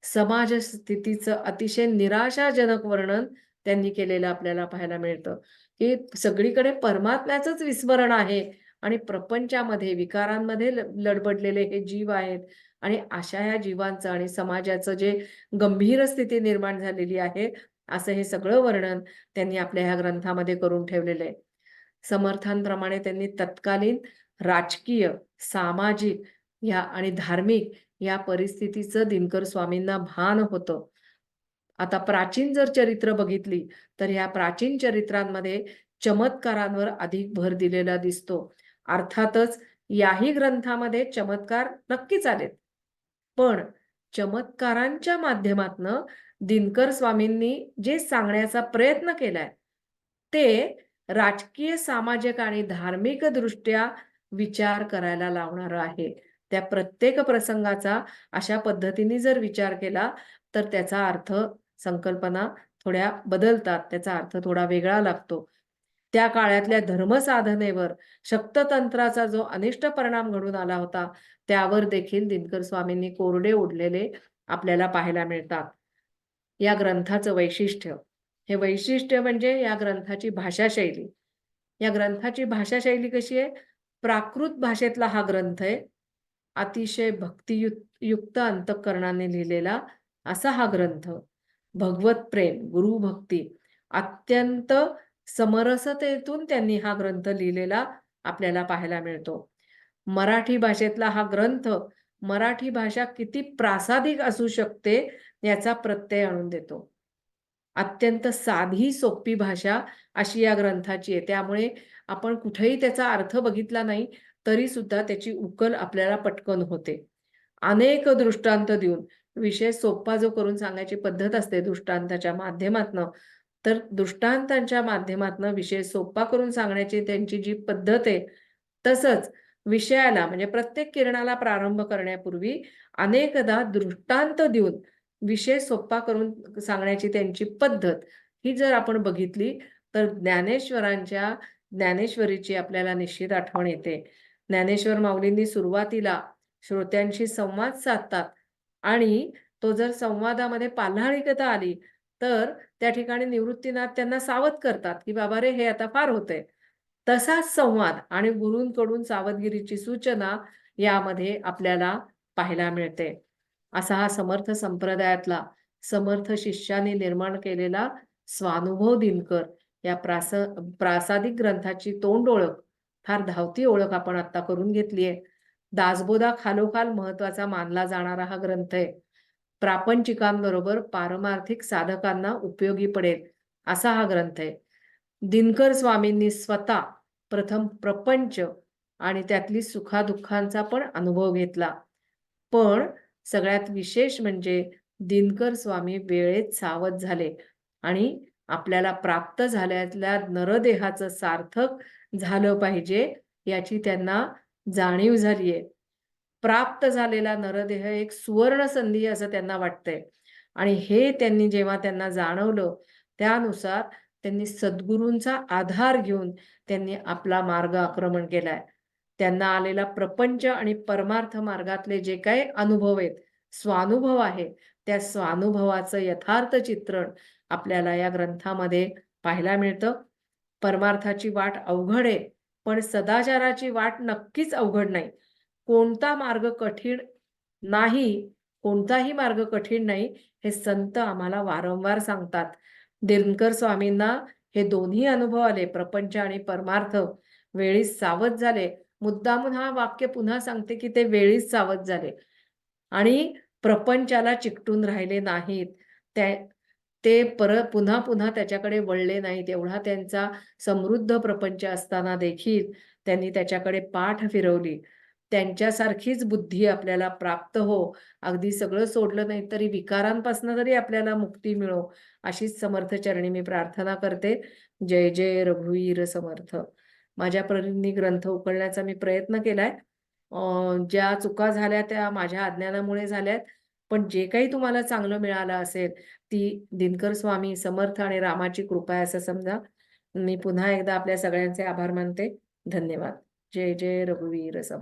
समाज स्थितीचं अतिशय निराशाजनक वर्णन त्यांनी केलेलं आपल्याला पाहायला मिळतं, की सगळीकडे परमात्म्याचंच विस्मरण आहे आणि प्रपंचामध्ये, विकारांमध्ये लडबडलेले हे जीव आहेत आणि अशा ह्या जीवांचं आणि समाजाचं जे गंभीर स्थिती निर्माण झालेली आहे, असं हे सगळं वर्णन त्यांनी आपल्या ह्या ग्रंथामध्ये करून ठेवलेलं आहे. समर्थांप्रमाणे त्यांनी तत्कालीन राजकीय, सामाजिक या आणि धार्मिक या परिस्थितीचं दिनकर स्वामींना भान होतं. आता प्राचीन जर चरित्र बघितली, तर ह्या प्राचीन चरित्रांमध्ये चमत्कारांवर अधिक भर दिलेला दिसतो. अर्थातच याही ग्रंथामध्ये चमत्कार नक्कीच आलेत. पण चमत्कारांच्या माध्यमातनं दिनकर स्वामींनी जे सांगण्याचा प्रयत्न केलाय, ते राजकीय, सामाजिक आणि धार्मिक दृष्ट्या विचार करायला लावणारं आहे. त्या प्रत्येक प्रसंगाचा अशा पद्धतीने जर विचार केला, तर त्याचा अर्थ, संकल्पना थोड्या बदलतात. त्याचा अर्थ थोडा वेगळा लागतो. त्या काळातल्या धर्मसाधनेवर शक्ततंत्राचा जो अनिष्ट परिणाम घडून आला होता, त्यावर देखील दिनकर स्वामींनी कोरडे ओढलेले आपल्याला पाहायला मिळतात. या ग्रंथाचं वैशिष्ट्य, हे वैशिष्ट्य म्हणजे या ग्रंथाची भाषाशैली. या ग्रंथाची भाषाशैली कशी आहे? प्राकृत भाषेतला हा ग्रंथ आहे. अतिशय युक्त अंतःकरणाने लिहिलेला असा हा ग्रंथ. भगवत प्रेम, गुरुभक्ती अत्यंत समरसतेतून त्यांनी हा ग्रंथ लिहिलेला आपल्याला पाहायला मिळतो. मराठी भाषेतला हा ग्रंथ, मराठी भाषा किती प्रासादिक असू शकते याचा प्रत्यय आणून देतो. अत्यंत साधी, सोपी भाषा अशी या ग्रंथाची आहे. त्यामुळे आपण कुठेही त्याचा अर्थ बघितला नाही, तरी सुद्धा त्याची उकल आपल्याला पटकन होते. अनेक दृष्टांत देऊन, विषय सोपा जो करून सांगायची पद्धत असते दृष्टांताच्या माध्यमातनं, तर दृष्टांतांच्या माध्यमातनं विषय सोपा करून सांगण्याची त्यांची जी पद्धत आहे, तसंच विषयाला म्हणजे प्रत्येक किरणाला प्रारंभ करण्यापूर्वी अनेकदा दृष्टांत देऊन विषय सोपा करून सांगण्याची त्यांची पद्धत, ही जर आपण बघितली, तर ज्ञानेश्वरांच्या ज्ञानेश्वरीची आपल्याला निश्चित आठवण येते. ज्ञानेश्वर माऊलींनी सुरुवातीला श्रोत्यांशी संवाद साधतात आणि तो जर संवादामध्ये पाल्हाळिकता आली, तर त्या ठिकाणी निवृत्तीनाथ त्यांना सावध करतात, की "बाबा रे, हे आता फार होतंय." तसाच संवाद आणि गुरूंकडून सावधगिरीची सूचना यामध्ये आपल्याला पाहायला मिळते. असा हा समर्थ संप्रदायातला, समर्थ शिष्याने निर्माण केलेला स्वानुभव दिनकर या प्रासादिक ग्रंथाची तोंड ओळख, फार धावती ओळख आपण आता करून घेतली आहे. दासबोधा खालोखाल महत्वाचा मानला जाणारा हा ग्रंथ आहे. प्रापंचिकांबरोबर पारमार्थिक साधकांना उपयोगी पडेल असा हा ग्रंथ आहे. दिनकर स्वामींनी स्वतः प्रथम प्रपंच आणि त्यातली सुखादुःखांचा पण अनुभव घेतला. पण सगळ्यात विशेष म्हणजे दिनकर स्वामी वेळेत सावध झाले आणि आपल्याला प्राप्त झालेल्या नरदेहाचं सार्थक झालं पाहिजे याची त्यांना जाणीव झालीये. प्राप्त झालेला नरदेह एक सुवर्ण संधी असं त्यांना वाटतंय आणि हे त्यांनी जेव्हा त्यांना जाणवलं, त्यानुसार त्यांनी सद्गुरूंचा आधार घेऊन त्यांनी आपला मार्ग आक्रमण केलाय. त्यांना आलेला प्रपंच आणि परमार्थ मार्गातले जे काही अनुभव आहेत, स्वानुभव आहे, त्या स्वानुभवाचं यथार्थ चित्रण आपल्याला या ग्रंथामध्ये पाहायला मिळतं. परमार्थाची वाट अवघड आहे, पण सदाचाराची वाट नक्कीच अवघड नाही. कोणता मार्ग कठीण नाही, कोणताही मार्ग कठीण नाही, हे संत आम्हाला वारंवार सांगतात. दिनकर स्वामींना हे दोन्ही अनुभव आले, प्रपंच आणि परमार्थ. वेळीच सावध झाले. मुद्दामून हा वाक्य पुन्हा सांगते, की ते वेळीच सावध झाले आणि प्रपंचाला चिकटून राहिले नाहीत. त्या ते पुन्हा-पुन्हा त्याच्याकडे वळले नाहीत. एवढा त्यांचा समृद्ध प्रपंच असताना देखील त्यांनी त्याच्याकडे पाठ फिरवली. त्यांच्यासारखीच बुद्धी आपल्याला प्राप्त हो, अगदी सगळं सोडलं नाही तरी विकारांपासून तरी आपल्याला मुक्ती मिळो, अशीच समर्थ चरणी मी प्रार्थना करते. जय जय रघुवीर समर्थ. माझ्या परीने ग्रंथ उकलण्याचा मी प्रयत्न केलाय. ज्या चुका झाल्या त्या माझ्या अज्ञानामुळे झाल्यात. पण जे काही तुम्हाला चांगलं मिळालं असेल, ती दिनकर स्वामी, समर्थ आणि रामाची कृपा आहे असं समजा. मी पुन्हा एकदा आपल्या सगळ्यांचे आभार मानते. धन्यवाद. जय जय रघुवीर समर्थ.